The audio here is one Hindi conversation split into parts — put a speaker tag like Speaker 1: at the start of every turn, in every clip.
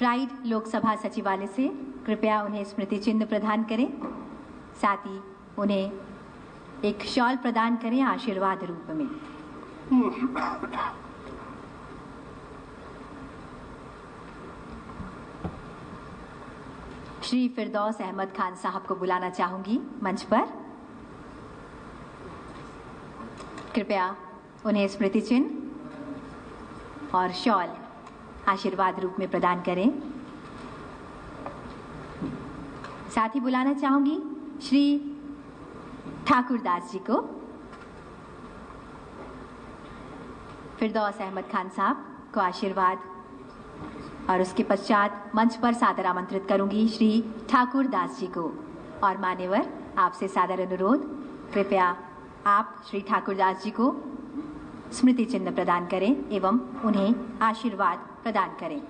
Speaker 1: प्राइड लोकसभा सचिवालय से कृपया उन्हें स्मृति चिन्ह प्रदान करें। साथ ही उन्हें एक शॉल प्रदान करें आशीर्वाद रूप में। श्री फिरदौस अहमद खान साहब को बुलाना चाहूंगी मंच पर। कृपया उन्हें स्मृति चिन्ह और शॉल आशीर्वाद रूप में प्रदान करें। साथ ही बुलाना चाहूंगी श्री ठाकुर दास जी को। फिरदौस अहमद खान साहब को आशीर्वाद और उसके पश्चात मंच पर सादर आमंत्रित करूंगी श्री ठाकुर दास जी को। और मान्यवर, आपसे सादर अनुरोध, कृपया आप श्री ठाकुर दास जी को स्मृति चिन्ह प्रदान करें एवं उन्हें आशीर्वाद प्रदान करें।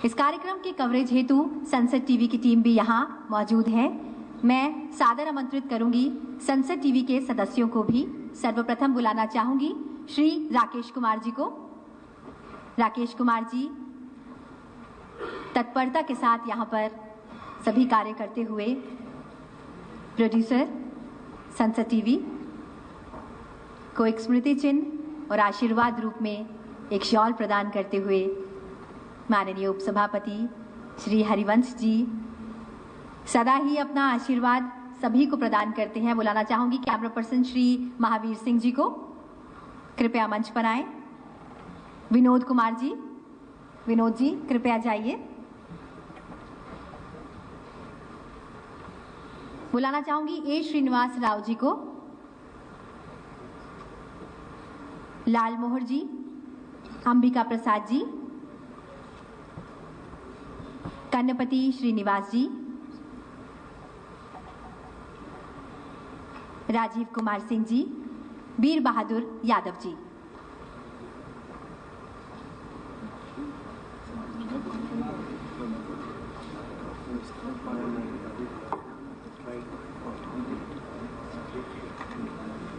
Speaker 1: इस कार्यक्रम के कवरेज हेतु संसद टीवी की टीम भी यहां मौजूद है। मैं सादर आमंत्रित करूंगी संसद टीवी के सदस्यों को भी। सर्वप्रथम बुलाना चाहूंगी श्री राकेश कुमार जी को। राकेश कुमार जी तत्परता के साथ यहां पर सभी कार्य करते हुए प्रोड्यूसर संसद टीवी को एक स्मृति चिन्ह और आशीर्वाद रूप में एक शॉल प्रदान करते हुए माननीय उपसभापति श्री हरिवंश जी सदा ही अपना आशीर्वाद सभी को प्रदान करते हैं। बुलाना चाहूंगी कैमरा पर्सन श्री महावीर सिंह जी को। कृपया मंच पर आए। विनोद कुमार जी, विनोद जी कृपया जाइए। बुलाना चाहूंगी ए श्रीनिवास राव जी को। लाल मोहर जी, अंबिका प्रसाद जी, कन्नपति श्रीनिवास जी, राजीव कुमार सिंह जी, वीर बहादुर यादव जी।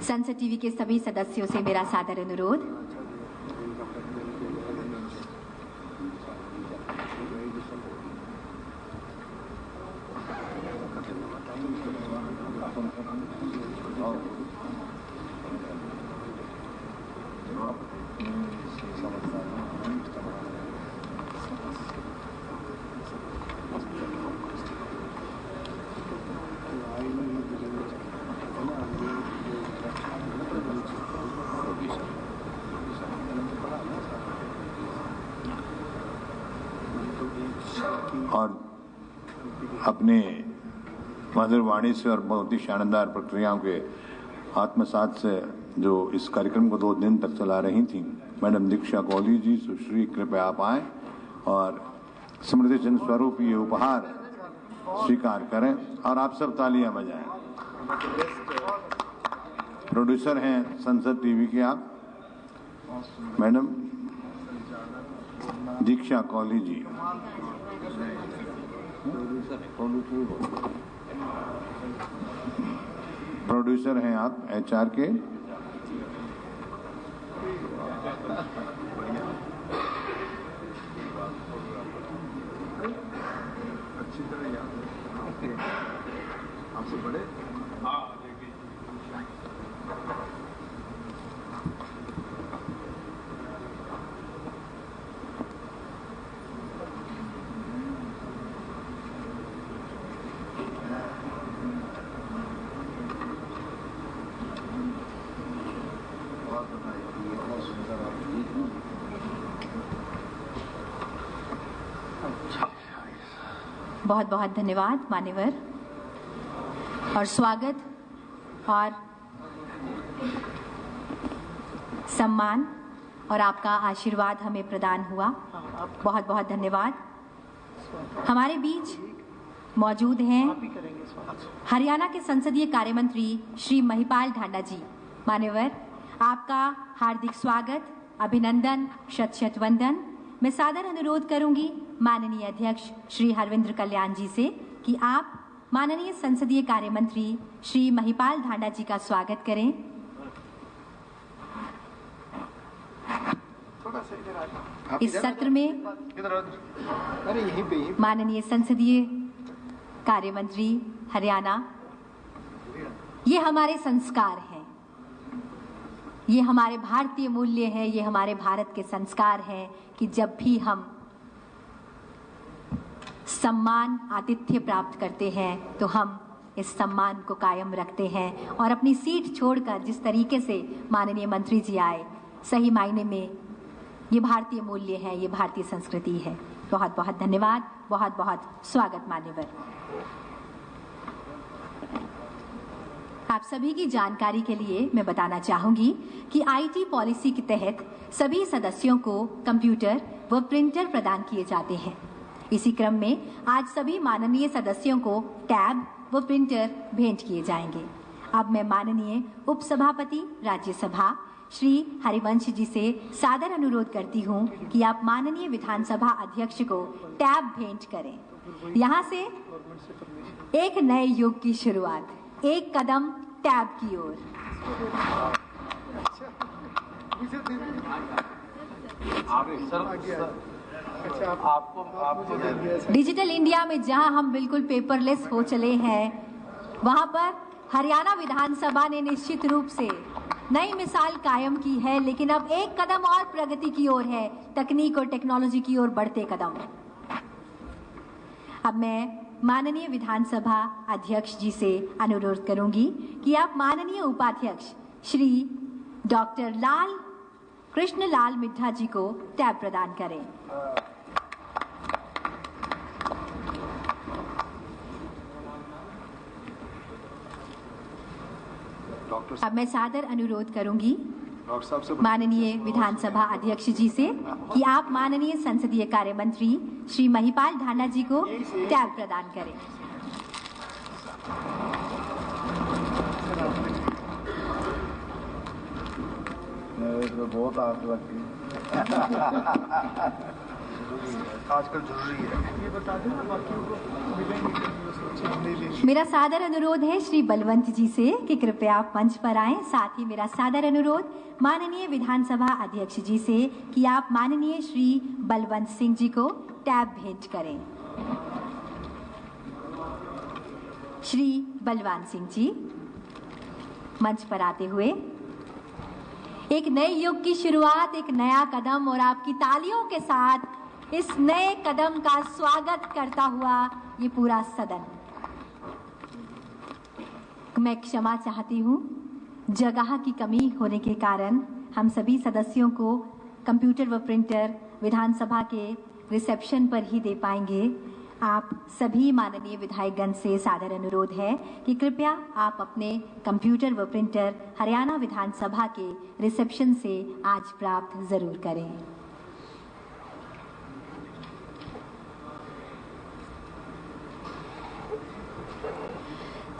Speaker 1: संसद टीवी के सभी सदस्यों से मेरा सादर अनुरोध।
Speaker 2: और अपने मधुर वाणी से और बहुत ही शानदार प्रक्रियाओं के आत्मसात से जो इस कार्यक्रम को 2 दिन तक चला रही थी मैडम दीक्षा कौली जी, सुश्री कृपया आप आए और स्मृति चिन्ह स्वरूप ये उपहार स्वीकार करें और आप सब तालियां बजाएं। प्रोड्यूसर हैं संसद टीवी के आप मैडम दीक्षा कौली जी। प्रोड्यूसर हैं आप HR के।
Speaker 3: अच्छी तरह याद आपसे बड़े।
Speaker 1: बहुत बहुत धन्यवाद मान्यवर और स्वागत और सम्मान और आपका आशीर्वाद हमें प्रदान हुआ। बहुत बहुत धन्यवाद। हमारे बीच मौजूद हैं हरियाणा के संसदीय कार्य मंत्री श्री महिपाल ढांडा जी। मान्यवर, आपका हार्दिक स्वागत, अभिनंदन, शत शत वंदन। मैं सादर अनुरोध करूंगी माननीय अध्यक्ष श्री हरविंद्र कल्याण जी से कि आप माननीय संसदीय कार्य मंत्री श्री महिपाल ढांडा जी का स्वागत करें।
Speaker 3: थोड़ा सा
Speaker 1: इस सत्र में
Speaker 3: अरे यहीं पे
Speaker 1: माननीय संसदीय कार्य मंत्री हरियाणा, ये हमारे संस्कार हैं, ये हमारे भारतीय मूल्य हैं, ये हमारे भारत के संस्कार हैं कि जब भी हम सम्मान आतिथ्य प्राप्त करते हैं तो हम इस सम्मान को कायम रखते हैं और अपनी सीट छोड़कर जिस तरीके से माननीय मंत्री जी आए, सही मायने में ये भारतीय मूल्य है, ये भारतीय संस्कृति है। बहुत बहुत धन्यवाद, बहुत बहुत स्वागत मान्यवर। आप सभी की जानकारी के लिए मैं बताना चाहूंगी कि आईटी पॉलिसी के तहत सभी सदस्यों को कंप्यूटर व प्रिंटर प्रदान किए जाते हैं। इसी क्रम में आज सभी माननीय सदस्यों को टैब व प्रिंटर भेंट किए जाएंगे। अब मैं माननीय उपसभापति राज्यसभा श्री हरिवंश जी से सादर अनुरोध करती हूं कि आप माननीय विधानसभा अध्यक्ष को टैब भेंट करें। यहां से एक नए युग की शुरुआत, एक कदम टैब की ओर। डिजिटल इंडिया में जहां हम बिल्कुल पेपरलेस हो चले हैं, वहां पर हरियाणा विधानसभा ने निश्चित रूप से नई मिसाल कायम की है, लेकिन अब एक कदम और प्रगति की ओर है, तकनीक और टेक्नोलॉजी की ओर बढ़ते कदम। अब मैं माननीय विधानसभा अध्यक्ष जी से अनुरोध करूंगी कि आप माननीय उपाध्यक्ष श्री डॉक्टर लाल कृष्ण लाल मिड्ढा जी को टैब प्रदान करें। अब मैं सादर अनुरोध करूंगी माननीय विधानसभा अध्यक्ष जी से कि आप माननीय संसदीय कार्य मंत्री श्री महिपाल ढांडा जी को टैब प्रदान करें।
Speaker 3: बहुत आग लग गई। आजकल जरूरी है ये बता देना, बाकियों को
Speaker 1: मेरा सादर अनुरोध है श्री बलवंत जी से कि कृपया आप मंच पर आएं। साथ ही मेरा सादर अनुरोध माननीय विधानसभा अध्यक्ष जी से कि आप माननीय श्री बलवंत सिंह जी को टैब भेंट करें। श्री बलवंत सिंह जी मंच पर आते हुए एक नए युग की शुरुआत, एक नया कदम, और आपकी तालियों के साथ इस नए कदम का स्वागत करता हुआ ये पूरा सदन। मैं क्षमा चाहती हूँ, जगह की कमी होने के कारण हम सभी सदस्यों को कंप्यूटर व प्रिंटर विधानसभा के रिसेप्शन पर ही दे पाएंगे। आप सभी माननीय विधायकगण से सादर अनुरोध है कि कृपया आप अपने कंप्यूटर व प्रिंटर हरियाणा विधानसभा के रिसेप्शन से आज प्राप्त जरूर करें।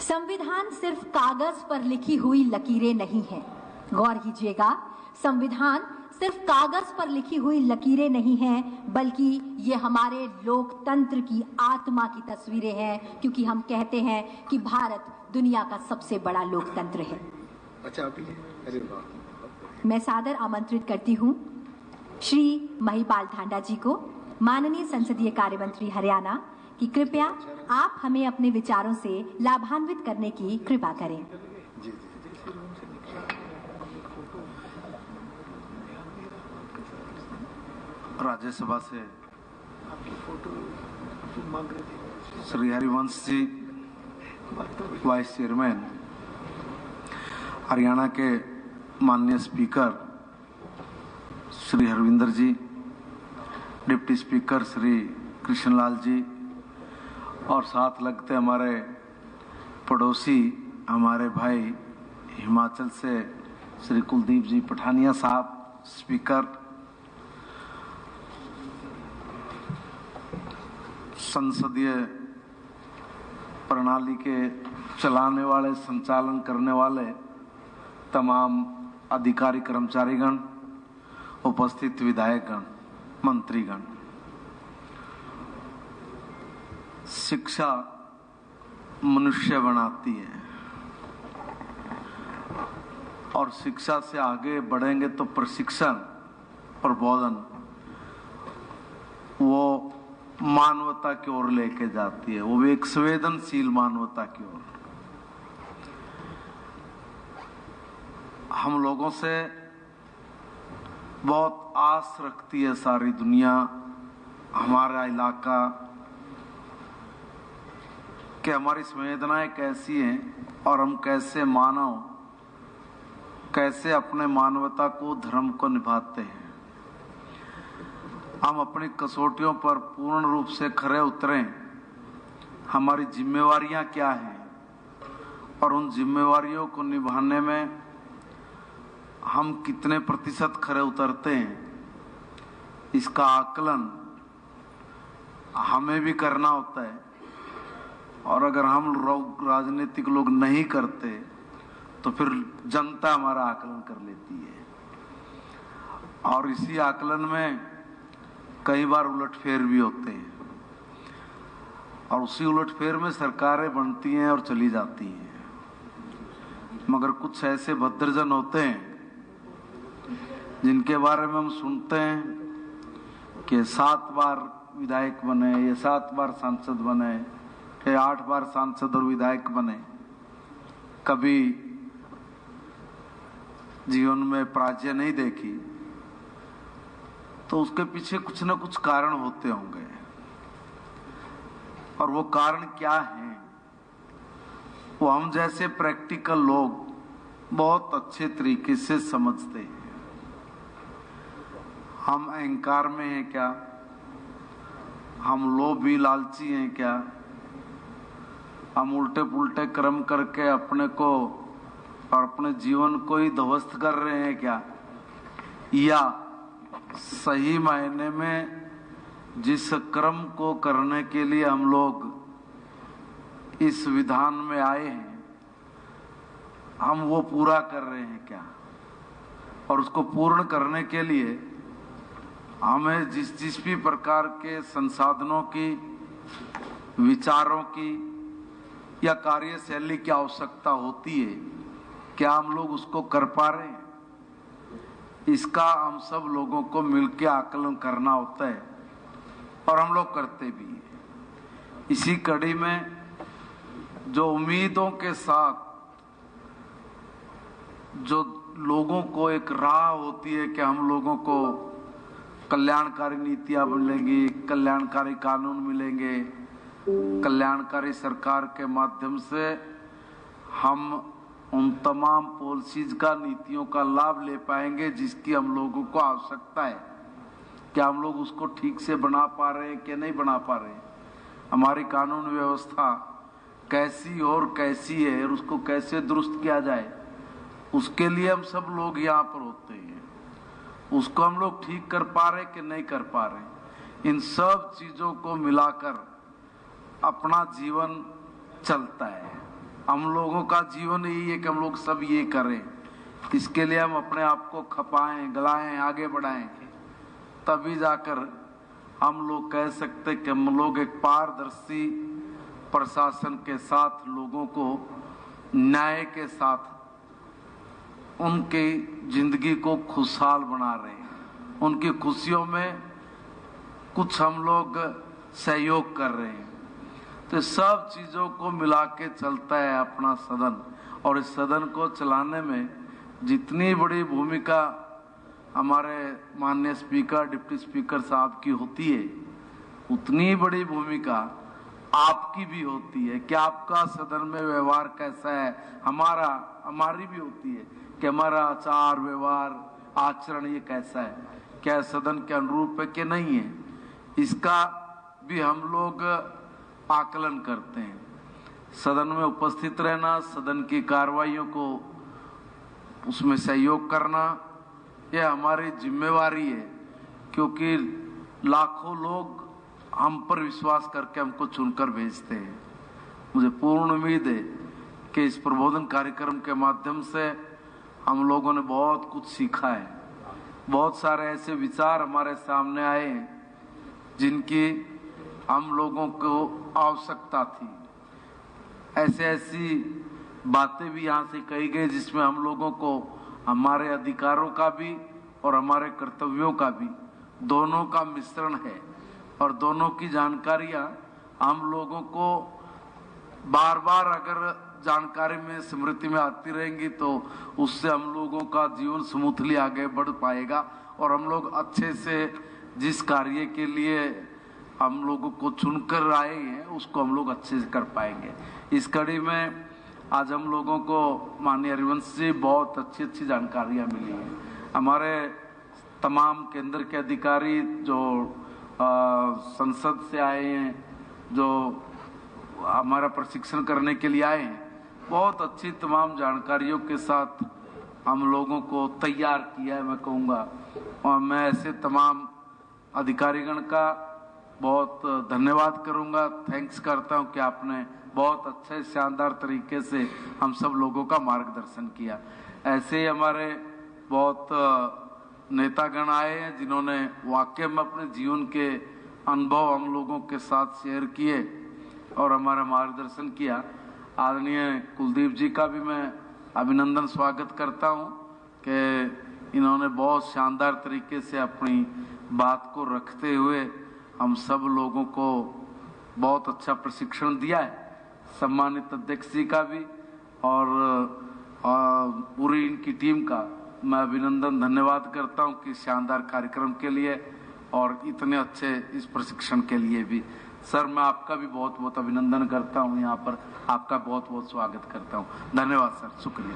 Speaker 1: संविधान सिर्फ कागज पर लिखी हुई लकीरें नहीं है। गौर कीजिएगा, संविधान सिर्फ कागज पर लिखी हुई लकीरें नहीं हैं, बल्कि ये हमारे लोकतंत्र की आत्मा की तस्वीरें हैं, क्योंकि हम कहते हैं कि भारत दुनिया का सबसे बड़ा लोकतंत्र है।
Speaker 3: अच्छा, अरे वाह।
Speaker 1: मैं सादर आमंत्रित करती हूँ श्री महिपाल ढांडा जी को, माननीय संसदीय कार्य मंत्री हरियाणा, कि कृपया आप हमें अपने विचारों से लाभान्वित करने की कृपा करें।
Speaker 4: राज्यसभा से श्री हरिवंश जी, वाइस चेयरमैन, हरियाणा के माननीय स्पीकर श्री हरविंदर जी, डिप्टी स्पीकर श्री कृष्णलाल जी, और साथ लगते हमारे पड़ोसी, हमारे भाई हिमाचल से श्री कुलदीप जी पठानिया साहब, स्पीकर, संसदीय प्रणाली के चलाने वाले, संचालन करने वाले तमाम अधिकारी कर्मचारीगण, उपस्थित विधायकगण, मंत्रीगण। शिक्षा मनुष्य बनाती है और शिक्षा से आगे बढ़ेंगे तो प्रशिक्षण, प्रबोधन वो मानवता की ओर लेके जाती है, वो भी एक संवेदनशील मानवता की ओर। हम लोगों से बहुत आस रखती है सारी दुनिया, हमारा इलाका, कि हमारी संवेदनाएं कैसी हैं और हम कैसे मानव, कैसे अपने मानवता को, धर्म को निभाते हैं। हम अपनी कसौटियों पर पूर्ण रूप से खरे उतरें, हमारी जिम्मेवारियां क्या हैं और उन जिम्मेवारियों को निभाने में हम कितने प्रतिशत खरे उतरते हैं, इसका आकलन हमें भी करना होता है। और अगर हम राजनीतिक लोग नहीं करते तो फिर जनता हमारा आकलन कर लेती है, और इसी आकलन में कई बार उलटफेर भी होते हैं, और उसी उलटफेर में सरकारें बनती हैं और चली जाती हैं। मगर कुछ ऐसे भद्रजन होते हैं जिनके बारे में हम सुनते हैं कि 7 बार विधायक बने, ये 7 बार सांसद बने, ये 8 बार सांसद और विधायक बने, कभी जीवन में पराजय नहीं देखी, तो उसके पीछे कुछ न कुछ कारण होते होंगे। और वो कारण क्या है, वो हम जैसे प्रैक्टिकल लोग बहुत अच्छे तरीके से समझते हैं। हम अहंकार में हैं क्या, हम लोभी लालची हैं क्या, हम उल्टे पुल्टे कर्म करके अपने को और अपने जीवन को ही ध्वस्त कर रहे हैं क्या, या सही मायने में जिस कर्म को करने के लिए हम लोग इस विधान में आए हैं, हम वो पूरा कर रहे हैं क्या, और उसको पूर्ण करने के लिए हमें जिस भी प्रकार के संसाधनों की, विचारों की या कार्यशैली की आवश्यकता होती है, क्या हम लोग उसको कर पा रहे हैं, इसका हम सब लोगों को मिलकर आकलन करना होता है, और हम लोग करते भी हैं। इसी कड़ी में जो उम्मीदों के साथ जो लोगों को एक राह होती है कि हम लोगों को कल्याणकारी नीतियां मिलेंगी, कल्याणकारी कानून मिलेंगे, कल्याणकारी सरकार के माध्यम से हम उन तमाम पॉलिसीज का, नीतियों का लाभ ले पाएंगे जिसकी हम लोगों को आवश्यकता है। क्या हम लोग उसको ठीक से बना पा रहे हैं कि नहीं बना पा रहे हैं, हमारी कानून व्यवस्था कैसी और कैसी है और उसको कैसे दुरुस्त किया जाए, उसके लिए हम सब लोग यहाँ पर होते हैं। उसको हम लोग ठीक कर पा रहे कि नहीं कर पा रहे, इन सब चीजों को मिलाकर अपना जीवन चलता है। हम लोगों का जीवन यही है कि हम लोग सब ये करें, इसके लिए हम अपने आप को खपाएं, गलाएं, आगे बढ़ाएं, तभी जाकर हम लोग कह सकते कि हम लोग एक पारदर्शी प्रशासन के साथ लोगों को न्याय के साथ उनकी जिंदगी को खुशहाल बना रहे हैं, उनकी खुशियों में कुछ हम लोग सहयोग कर रहे हैं। तो सब चीजों को मिला के चलता है अपना सदन, और इस सदन को चलाने में जितनी बड़ी भूमिका हमारे माननीय स्पीकर, डिप्टी स्पीकर साहब की होती है, उतनी बड़ी भूमिका आपकी भी होती है कि आपका सदन में व्यवहार कैसा है, हमारी भी होती है कि हमारा आचार व्यवहार आचरण ये कैसा है, क्या सदन के अनुरूप है कि नहीं है, इसका भी हम लोग आकलन करते हैं। सदन में उपस्थित रहना, सदन की कार्रवाइयों को उसमें सहयोग करना, यह हमारी जिम्मेवारी है, क्योंकि लाखों लोग हम पर विश्वास करके हमको चुनकर भेजते हैं। मुझे पूर्ण उम्मीद है कि इस प्रबोधन कार्यक्रम के माध्यम से हम लोगों ने बहुत कुछ सीखा है। बहुत सारे ऐसे विचार हमारे सामने आए हैं जिनकी हम लोगों को आवश्यकता थी। ऐसी बातें भी यहाँ से कही गई जिसमें हम लोगों को हमारे अधिकारों का भी और हमारे कर्तव्यों का भी दोनों का मिश्रण है, और दोनों की जानकारियां हम लोगों को बार बार अगर जानकारी में स्मृति में आती रहेंगी तो उससे हम लोगों का जीवन स्मूथली आगे बढ़ पाएगा और हम लोग अच्छे से जिस कार्य के लिए हम लोगों को चुनकर आए हैं उसको हम लोग अच्छे से कर पाएंगे। इस कड़ी में आज हम लोगों को माननीय हरिवंश जी बहुत अच्छी अच्छी जानकारियां मिली हैं। हमारे तमाम केंद्र के अधिकारी जो संसद से आए हैं, जो हमारा प्रशिक्षण करने के लिए आए हैं, बहुत अच्छी तमाम जानकारियों के साथ हम लोगों को तैयार किया है मैं कहूँगा। और मैं ऐसे तमाम अधिकारीगण का बहुत धन्यवाद करूँगा, थैंक्स करता हूँ कि आपने बहुत अच्छे शानदार तरीके से हम सब लोगों का मार्गदर्शन किया। ऐसे ही हमारे बहुत नेतागण आए हैं जिन्होंने वाकई में अपने जीवन के अनुभव हम लोगों के साथ शेयर किए और हमारा मार्गदर्शन किया। आदरणीय कुलदीप जी का भी मैं अभिनंदन स्वागत करता हूं कि इन्होंने बहुत शानदार तरीके से अपनी बात को रखते हुए हम सब लोगों को बहुत अच्छा प्रशिक्षण दिया है। सम्मानित अध्यक्ष जी का भी और पूरी इनकी टीम का मैं अभिनंदन धन्यवाद करता हूं कि शानदार कार्यक्रम के लिए और इतने अच्छे इस प्रशिक्षण के लिए भी। सर मैं आपका भी बहुत बहुत अभिनंदन करता हूं, यहाँ पर आपका बहुत बहुत स्वागत करता हूं। धन्यवाद सर, शुक्रिया।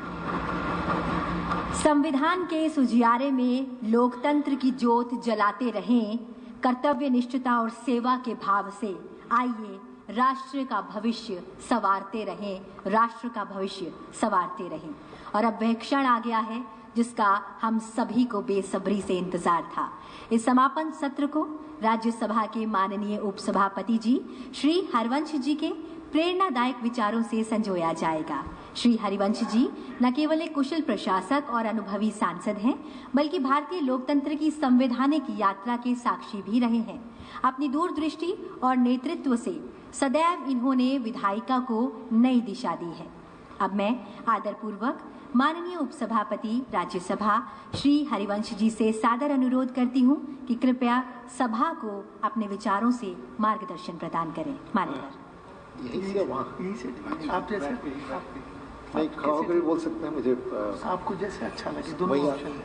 Speaker 1: संविधान के इस उजियारे में लोकतंत्र की ज्योत जलाते रहें, कर्तव्य निष्ठता और सेवा के भाव से आइए राष्ट्र का भविष्य संवारते रहें, राष्ट्र का भविष्य संवारते रहें। और अब वह क्षण आ गया है जिसका हम सभी को बेसब्री से इंतजार था। इस समापन सत्र को राज्यसभा के माननीय उपसभापति जी श्री हरिवंश जी के प्रेरणादायक विचारों से संजोया जाएगा। श्री हरिवंश जी न केवल एक कुशल प्रशासक और अनुभवी सांसद हैं, बल्कि भारतीय लोकतंत्र की संवैधानिक यात्रा के साक्षी भी रहे हैं। अपनी दूरदृष्टि और नेतृत्व से सदैव इन्होंने विधायिका को नई दिशा दी है। अब मैं आदरपूर्वक माननीय उपसभापति राज्यसभा श्री हरिवंश जी से सादर अनुरोध करती हूं कि कृपया सभा को अपने विचारों से मार्गदर्शन प्रदान करें। मान्यवर
Speaker 5: यही से वहाँ
Speaker 3: यही से आप जैसे
Speaker 5: नहीं खड़ा होकर भी बोल सकते हैं, मुझे
Speaker 3: आपको जैसे अच्छा लगे दोनों ऑप्शन है।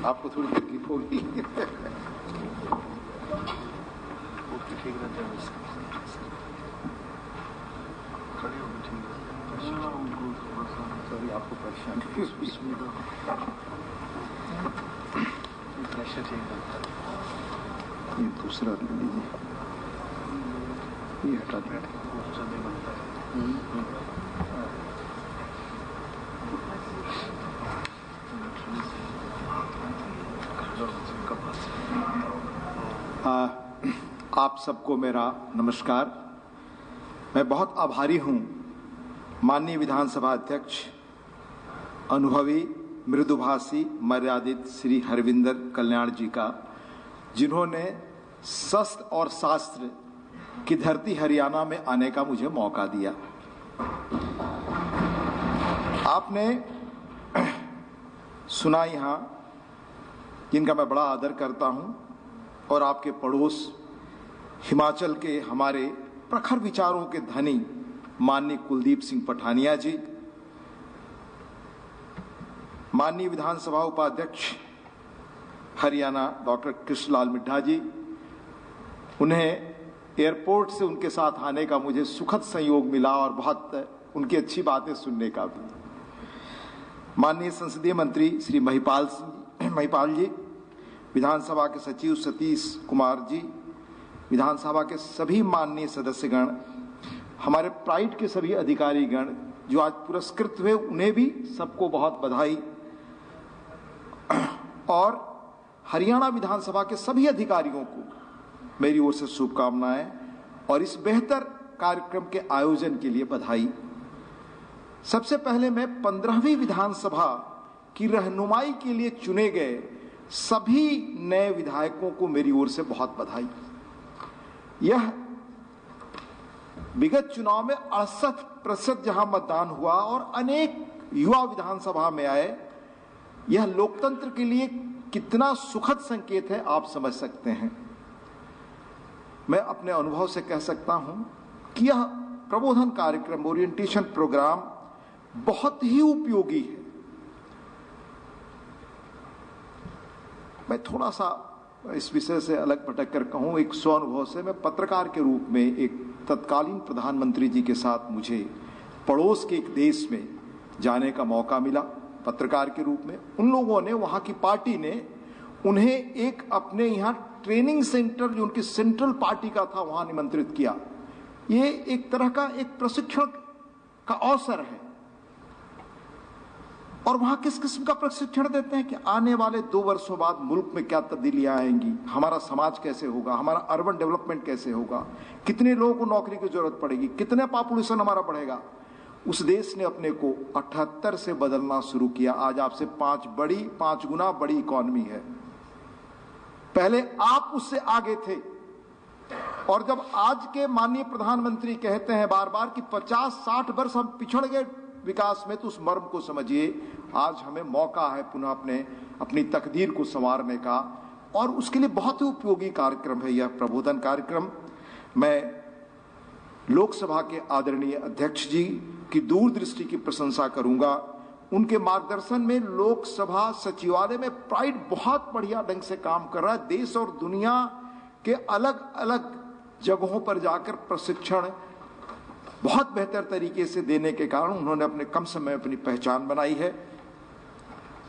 Speaker 5: आपको थोड़ी तकलीफ होगी।
Speaker 3: ठीक रहता है खड़े हो ठीक
Speaker 5: सॉरी आपको परेशान ये दूसरा ले लीजिए, ये हटा दें। आप सबको मेरा नमस्कार। मैं बहुत आभारी हूं माननीय विधानसभा अध्यक्ष अनुभवी मृदुभाषी मर्यादित श्री हरविंदर कल्याण जी का, जिन्होंने शस्त्र और शास्त्र की धरती हरियाणा में आने का मुझे मौका दिया। आपने सुना यहाँ, जिनका मैं बड़ा आदर करता हूँ, और आपके पड़ोस हिमाचल के हमारे प्रखर विचारों के धनी माननीय कुलदीप सिंह पठानिया जी, माननीय विधानसभा उपाध्यक्ष हरियाणा डॉक्टर कृष्णलाल मिड्ढा जी, उन्हें एयरपोर्ट से उनके साथ आने का मुझे सुखद संयोग मिला और बहुत उनकी अच्छी बातें सुनने का भी। माननीय संसदीय मंत्री श्री महिपाल जी, विधानसभा के सचिव सतीश कुमार जी, विधानसभा के सभी माननीय सदस्यगण, हमारे प्राइड के सभी अधिकारीगण जो आज पुरस्कृत हुए, उन्हें भी सबको बहुत बधाई, और हरियाणा विधानसभा के सभी अधिकारियों को मेरी ओर से शुभकामनाएं और इस बेहतर कार्यक्रम के आयोजन के लिए बधाई। सबसे पहले मैं 15वीं विधानसभा की रहनुमाई के लिए चुने गए सभी नए विधायकों को मेरी ओर से बहुत बधाई। यह विगत चुनाव में 68% जहां मतदान हुआ और अनेक युवा विधानसभा में आए, यह लोकतंत्र के लिए कितना सुखद संकेत है आप समझ सकते हैं। मैं अपने अनुभव से कह सकता हूं कि यह प्रबोधन कार्यक्रम, ओरिएंटेशन प्रोग्राम बहुत ही उपयोगी है। मैं थोड़ा सा इस विषय से अलग भटक कर कहूं, एक स्व अनुभव से, मैं पत्रकार के रूप में एक तत्कालीन प्रधानमंत्री जी के साथ मुझे पड़ोस के एक देश में जाने का मौका मिला पत्रकार के रूप में। उन लोगों ने, वहां की पार्टी ने उन्हें एक अपने यहां ट्रेनिंग सेंटर जो उनकी सेंट्रल पार्टी का था वहां निमंत्रित किया। ये एक तरह का एक प्रशिक्षण का अवसर है। और वहां किस किस्म का प्रशिक्षण देते हैं कि आने वाले 2 वर्षों बाद मुल्क में क्या तब्दीलियां आएंगी, हमारा समाज कैसे होगा, हमारा अर्बन डेवलपमेंट कैसे होगा, कितने लोगों को नौकरी की जरूरत पड़ेगी, कितने पॉपुलेशन हमारा बढ़ेगा। उस देश ने अपने को 78 से बदलना शुरू किया। आज आपसे 5 गुना बड़ी इकॉनमी है। पहले आप उससे आगे थे। और जब आज के माननीय प्रधानमंत्री कहते हैं बार बार कि 50-60 वर्ष हम पिछड़ गए विकास में, तो उस मर्म को समझिए। आज हमें मौका है पुनः अपनी तकदीर को संवारने का, और उसके लिए बहुत ही उपयोगी कार्यक्रम है यह प्रबोधन कार्यक्रम। मैं लोकसभा के आदरणीय अध्यक्ष जी की दूरदृष्टि की प्रशंसा करूंगा। उनके मार्गदर्शन में लोकसभा सचिवालय में प्राइड बहुत बढ़िया ढंग से काम कर रहा है। देश और दुनिया के अलग अलग जगहों पर जाकर प्रशिक्षण बहुत बेहतर तरीके से देने के कारण उन्होंने अपने कम समय में अपनी पहचान बनाई है।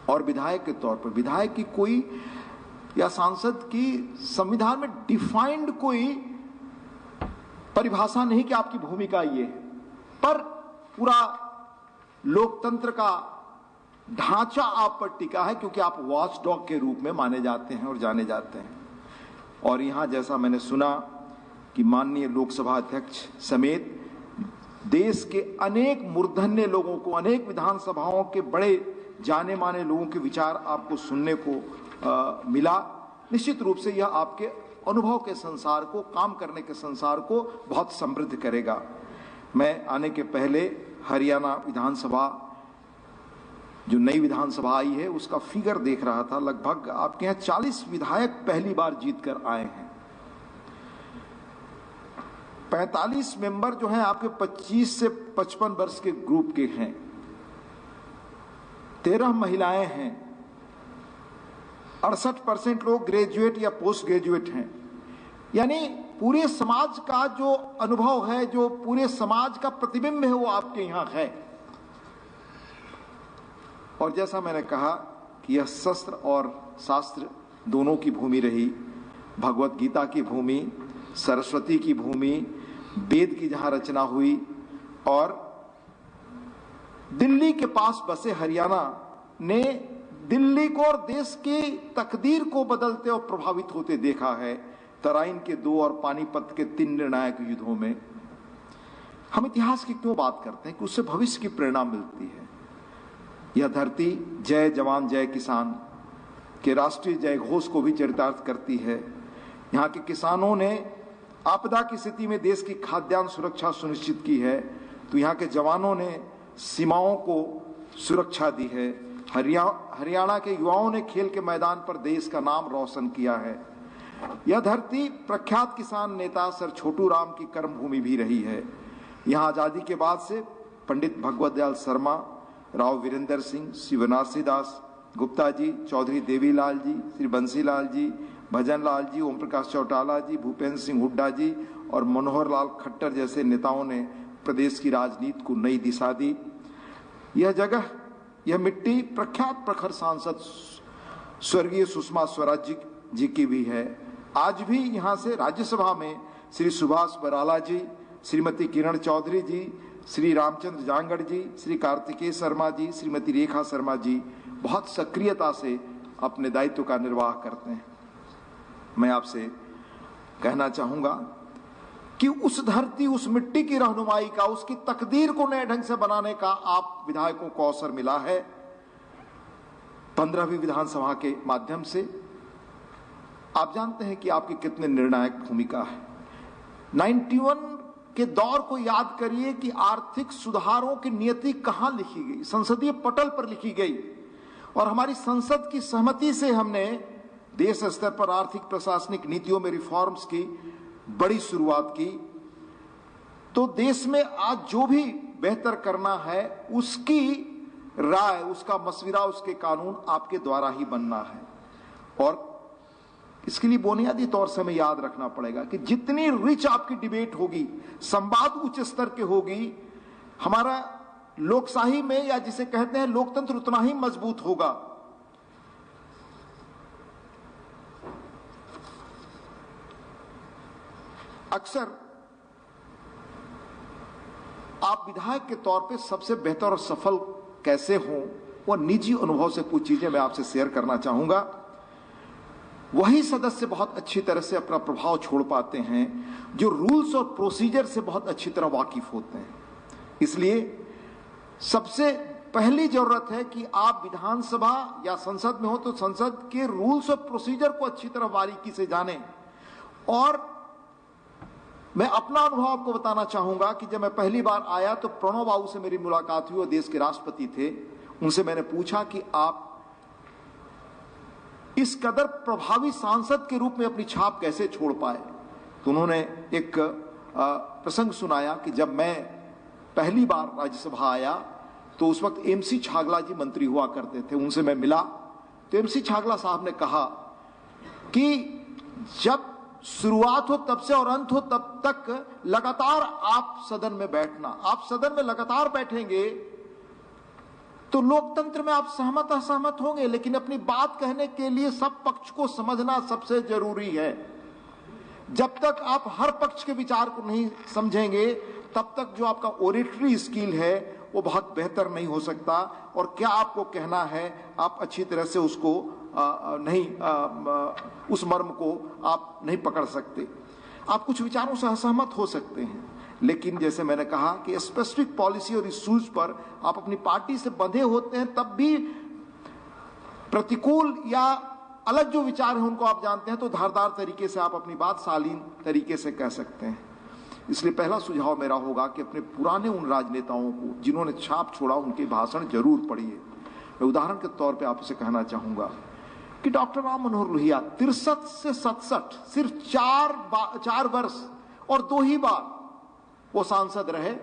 Speaker 5: और विधायक के तौर पर, विधायक की कोई या सांसद की संविधान में डिफाइंड कोई परिभाषा नहीं कि आपकी भूमिका ये है, पर पूरा लोकतंत्र का ढांचा आप पर टिका है, क्योंकि आप वॉचडॉग के रूप में माने जाते हैं और जाने जाते हैं। और यहां जैसा मैंने सुना कि माननीय लोकसभा अध्यक्ष समेत देश के अनेक मूर्धन्य लोगों को, अनेक विधानसभाओं के बड़े जाने माने लोगों के विचार आपको सुनने को मिला। निश्चित रूप से यह आपके अनुभव के संसार को, काम करने के संसार को बहुत समृद्ध करेगा। मैं आने के पहले हरियाणा विधानसभा, जो नई विधानसभा आई है, उसका फिगर देख रहा था। लगभग आपके यहाँ 40 विधायक पहली बार जीत कर आए हैं। 45 मेंबर जो हैं आपके 25 से 55 वर्ष के ग्रुप के हैं। 13 महिलाएं हैं। 68% लोग ग्रेजुएट या पोस्ट ग्रेजुएट हैं। यानी पूरे समाज का जो अनुभव है, जो पूरे समाज का प्रतिबिंब है, वो आपके यहां है। और जैसा मैंने कहा कि यह शस्त्र और शास्त्र दोनों की भूमि रही। भगवत गीता की भूमि, सरस्वती की भूमि, वेद की जहां रचना हुई, और दिल्ली के पास बसे हरियाणा ने दिल्ली को और देश की तकदीर को बदलते और प्रभावित होते देखा है। तराइन के 2 और पानीपत के 3 निर्णायक युद्धों में। हम इतिहास की क्यों बात करते हैं कि उससे भविष्य की प्रेरणा मिलती है। यह धरती जय जवान जय किसान के राष्ट्रीय जय घोष को भी चरितार्थ करती है। यहाँ के किसानों ने आपदा की स्थिति में देश की खाद्यान्न सुरक्षा सुनिश्चित की है, तो यहाँ के जवानों ने सीमाओं को सुरक्षा दी है। हरियाणा के युवाओं ने खेल के मैदान पर देश का नाम रोशन किया है। यह धरती प्रख्यात किसान नेता सर छोटू राम की कर्मभूमि भी रही है। यहाँ आजादी के बाद से पंडित भगवत दयाल शर्मा, राव वीरेंद्र सिंह, श्री बनारसी दास गुप्ता जी, चौधरी देवीलाल जी, श्री बंसीलाल जी, भजन लाल जी, ओम प्रकाश चौटाला जी, भूपेंद्र सिंह हुड्डा जी और मनोहर लाल खट्टर जैसे नेताओं ने प्रदेश की राजनीति को नई दिशा दी। यह जगह, यह मिट्टी प्रख्यात प्रखर सांसद स्वर्गीय सुषमा स्वराज जी की भी है। आज भी यहाँ से राज्यसभा में श्री सुभाष बराला जी, श्रीमती किरण चौधरी जी, श्री रामचंद्र जांगड़ जी, श्री कार्तिकेय शर्मा जी, श्रीमती रेखा शर्मा जी बहुत सक्रियता से अपने दायित्व का निर्वाह करते हैं। मैं आपसे कहना चाहूंगा कि उस धरती, उस मिट्टी की रहनुमाई का, उसकी तकदीर को नए ढंग से बनाने का आप विधायकों को अवसर मिला है 15वीं विधानसभा के माध्यम से। आप जानते हैं कि आपकी कितने निर्णायक भूमिका है। 91 के दौर को याद करिए कि आर्थिक सुधारों की नियति कहां लिखी गई, संसदीय पटल पर लिखी गई। और हमारी संसद की सहमति से हमने देश स्तर पर आर्थिक प्रशासनिक नीतियों में रिफॉर्म्स की बड़ी शुरुआत की। तो देश में आज जो भी बेहतर करना है उसकी राय, उसका मशविरा, उसके कानून आपके द्वारा ही बनना है। और इसके लिए बुनियादी तौर से हमें याद रखना पड़ेगा कि जितनी रिच आपकी डिबेट होगी, संवाद उच्च स्तर के होगी, हमारा लोकशाही में या जिसे कहते हैं लोकतंत्र उतना ही मजबूत होगा। अक्सर आप विधायक के तौर पे सबसे बेहतर और सफल कैसे हों, वो निजी अनुभव से कुछ चीजें मैं आपसे शेयर करना चाहूंगा। वही सदस्य बहुत अच्छी तरह से अपना प्रभाव छोड़ पाते हैं जो रूल्स और प्रोसीजर से बहुत अच्छी तरह वाकिफ होते हैं। इसलिए सबसे पहली जरूरत है कि आप विधानसभा या संसद में हो तो संसद के रूल्स और प्रोसीजर को अच्छी तरह बारीकी से जानें। और मैं अपना अनुभव आपको बताना चाहूंगा कि जब मैं पहली बार आया तो प्रणव बाबू से मेरी मुलाकात हुई, वो देश के राष्ट्रपति थे। उनसे मैंने पूछा कि आप इस कदर प्रभावी सांसद के रूप में अपनी छाप कैसे छोड़ पाए। तो उन्होंने एक प्रसंग सुनाया कि जब मैं पहली बार राज्यसभा आया तो उस वक्त एमसी छागला जी मंत्री हुआ करते थे। उनसे मैं मिला तो एमसी छागला साहब ने कहा कि जब शुरुआत हो तब से और अंत हो तब तक लगातार आप सदन में बैठना। आप सदन में लगातार बैठेंगे तो लोकतंत्र में आप सहमत असहमत होंगे, लेकिन अपनी बात कहने के लिए सब पक्ष को समझना सबसे जरूरी है। जब तक आप हर पक्ष के विचार को नहीं समझेंगे तब तक जो आपका ओरेटरी स्किल है वो बहुत बेहतर नहीं हो सकता, और क्या आपको कहना है आप अच्छी तरह से उसको उस मर्म को आप नहीं पकड़ सकते। आप कुछ विचारों से असहमत हो सकते हैं, लेकिन जैसे मैंने कहा कि स्पेसिफिक पॉलिसी और इश्यूज पर आप अपनी पार्टी से बंधे होते हैं, तब भी प्रतिकूल या अलग जो विचार हैं उनको आप जानते हैं तो धारदार तरीके से आप अपनी बात शालीन तरीके से कह सकते हैं। इसलिए पहला सुझाव मेरा होगा कि अपने पुराने उन राजनेताओं को जिन्होंने छाप छोड़ा उनके भाषण जरूर पढ़िए। मैं उदाहरण के तौर पे आपसे कहना चाहूंगा कि डॉक्टर राम मनोहर लोहिया 63 से 67 सिर्फ 4 वर्ष और 2 ही बार वो सांसद रहे,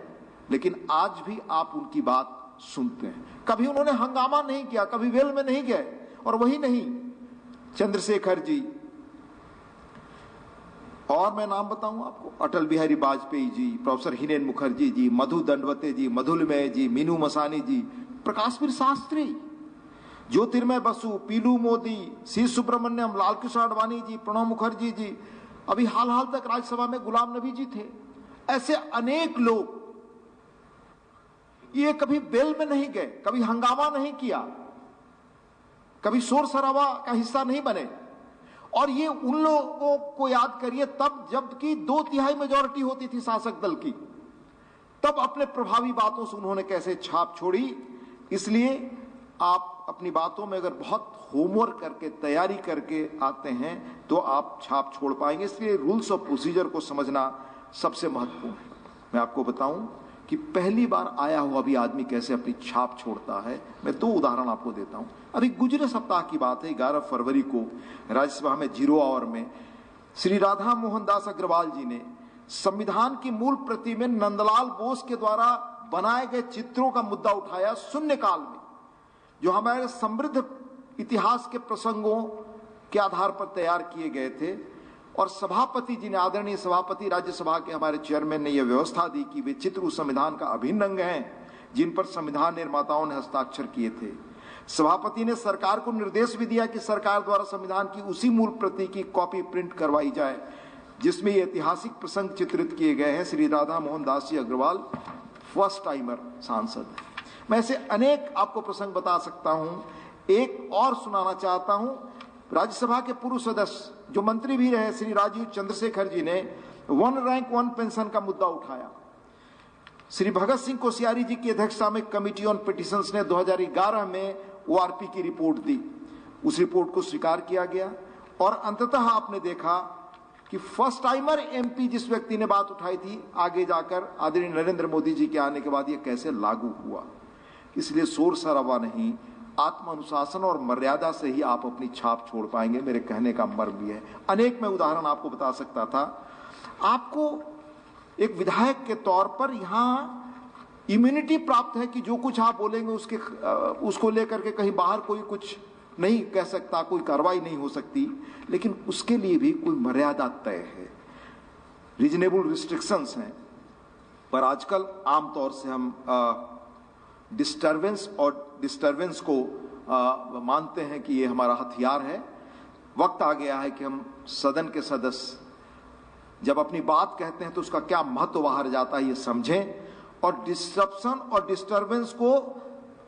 Speaker 5: लेकिन आज भी आप उनकी बात सुनते हैं। कभी उन्होंने हंगामा नहीं किया, कभी वेल में नहीं गए। और वही नहीं, चंद्रशेखर जी, और मैं नाम बताऊं आपको, अटल बिहारी वाजपेयी जी, प्रोफेसर हिरेन मुखर्जी जी, मधु दंडवते जी, मधुलिमय जी, मीनू मसानी जी, प्रकाशवीर शास्त्री, ज्योतिर्मय बसु, पीलू मोदी, सी सुब्रमण्यम, लालकृष्ण आडवाणी जी, प्रणब मुखर्जी जी, अभी हाल तक राज्यसभा में गुलाम नबी जी थे। ऐसे अनेक लोग, ये कभी बेल में नहीं गए, कभी हंगामा नहीं किया, कभी शोर शराबा का हिस्सा नहीं बने। और ये उन लोगों को याद करिए तब जबकि 2/3 मेजॉरिटी होती थी शासक दल की, तब अपने प्रभावी बातों से उन्होंने कैसे छाप छोड़ी। इसलिए आप अपनी बातों में अगर बहुत होमवर्क करके तैयारी करके आते हैं तो आप छाप छोड़ पाएंगे। इसलिए रूल्स और प्रोसीजर को समझना सबसे महत्वपूर्ण है। मैं आपको बताऊं कि पहली बार आया हुआ भी आदमी कैसे अपनी छाप छोड़ता है। मैं 2 उदाहरण आपको देता हूं। अभी गुजरे सप्ताह की बात है, 11 फरवरी को राज्यसभा में 0 आवर में श्री राधा मोहन दास अग्रवाल जी ने संविधान की मूल प्रति में नंदलाल बोस के द्वारा बनाए गए चित्रों का मुद्दा उठाया शून्यकाल में, जो हमारे समृद्ध इतिहास के प्रसंगों के आधार पर तैयार किए गए थे। और सभापति जी ने, आदरणीय सभापति राज्यसभा के हमारे चेयरमैन ने यह व्यवस्था दी कि वे चित्र उस संविधान का अभिन्न अंग हैं जिन पर संविधान निर्माताओं ने हस्ताक्षर किए थे। सभापति ने सरकार को निर्देश भी दिया कि सरकार द्वारा संविधान की उसी मूल प्रति की कॉपी प्रिंट करवाई जाए जिसमें ये ऐतिहासिक प्रसंग चित्रित किए गए हैं। श्री राधा मोहन दास जी अग्रवाल फर्स्ट टाइमर सांसद। मैं ऐसे अनेक आपको प्रसंग बता सकता हूं। एक और सुनाना चाहता हूं। राज्यसभा के पूर्व सदस्य जो मंत्री भी रहे श्री राजीव चंद्रशेखर जी ने 1 रैंक 1 पेंशन का मुद्दा उठाया। श्री भगत सिंह कोश्यारी जी की अध्यक्षता में कमिटी ऑन पिटिशंस ने 2011 में ओआरपी की रिपोर्ट दी। उस रिपोर्ट को स्वीकार किया गया और अंततः आपने देखा कि फर्स्ट टाइमर एमपी जिस व्यक्ति ने बात उठाई थी, आगे जाकर आदरणीय नरेंद्र मोदी जी के आने के बाद यह कैसे लागू हुआ। इसलिए शोर शराबा नहीं, आत्मानुशासन और मर्यादा से ही आप अपनी छाप छोड़ पाएंगे। मेरे कहने का मर्म भी है। अनेक मैं उदाहरण आपको बता सकता था। आपको एक विधायक के तौर पर यहां इम्यूनिटी प्राप्त है कि जो कुछ आप बोलेंगे उसको लेकर के कहीं बाहर कोई कुछ नहीं कह सकता, कोई कार्रवाई नहीं हो सकती, लेकिन उसके लिए भी कोई मर्यादा तय है, रीजनेबल रिस्ट्रिक्शंस हैं। पर आजकल आमतौर से हम डिस्टर्बेंस को मानते हैं कि ये हमारा हथियार है। वक्त आ गया है कि हम सदन के सदस्य जब अपनी बात कहते हैं तो उसका क्या महत्व बाहर जाता है ये समझें, और डिस्ट्रप्शन और डिस्टर्बेंस को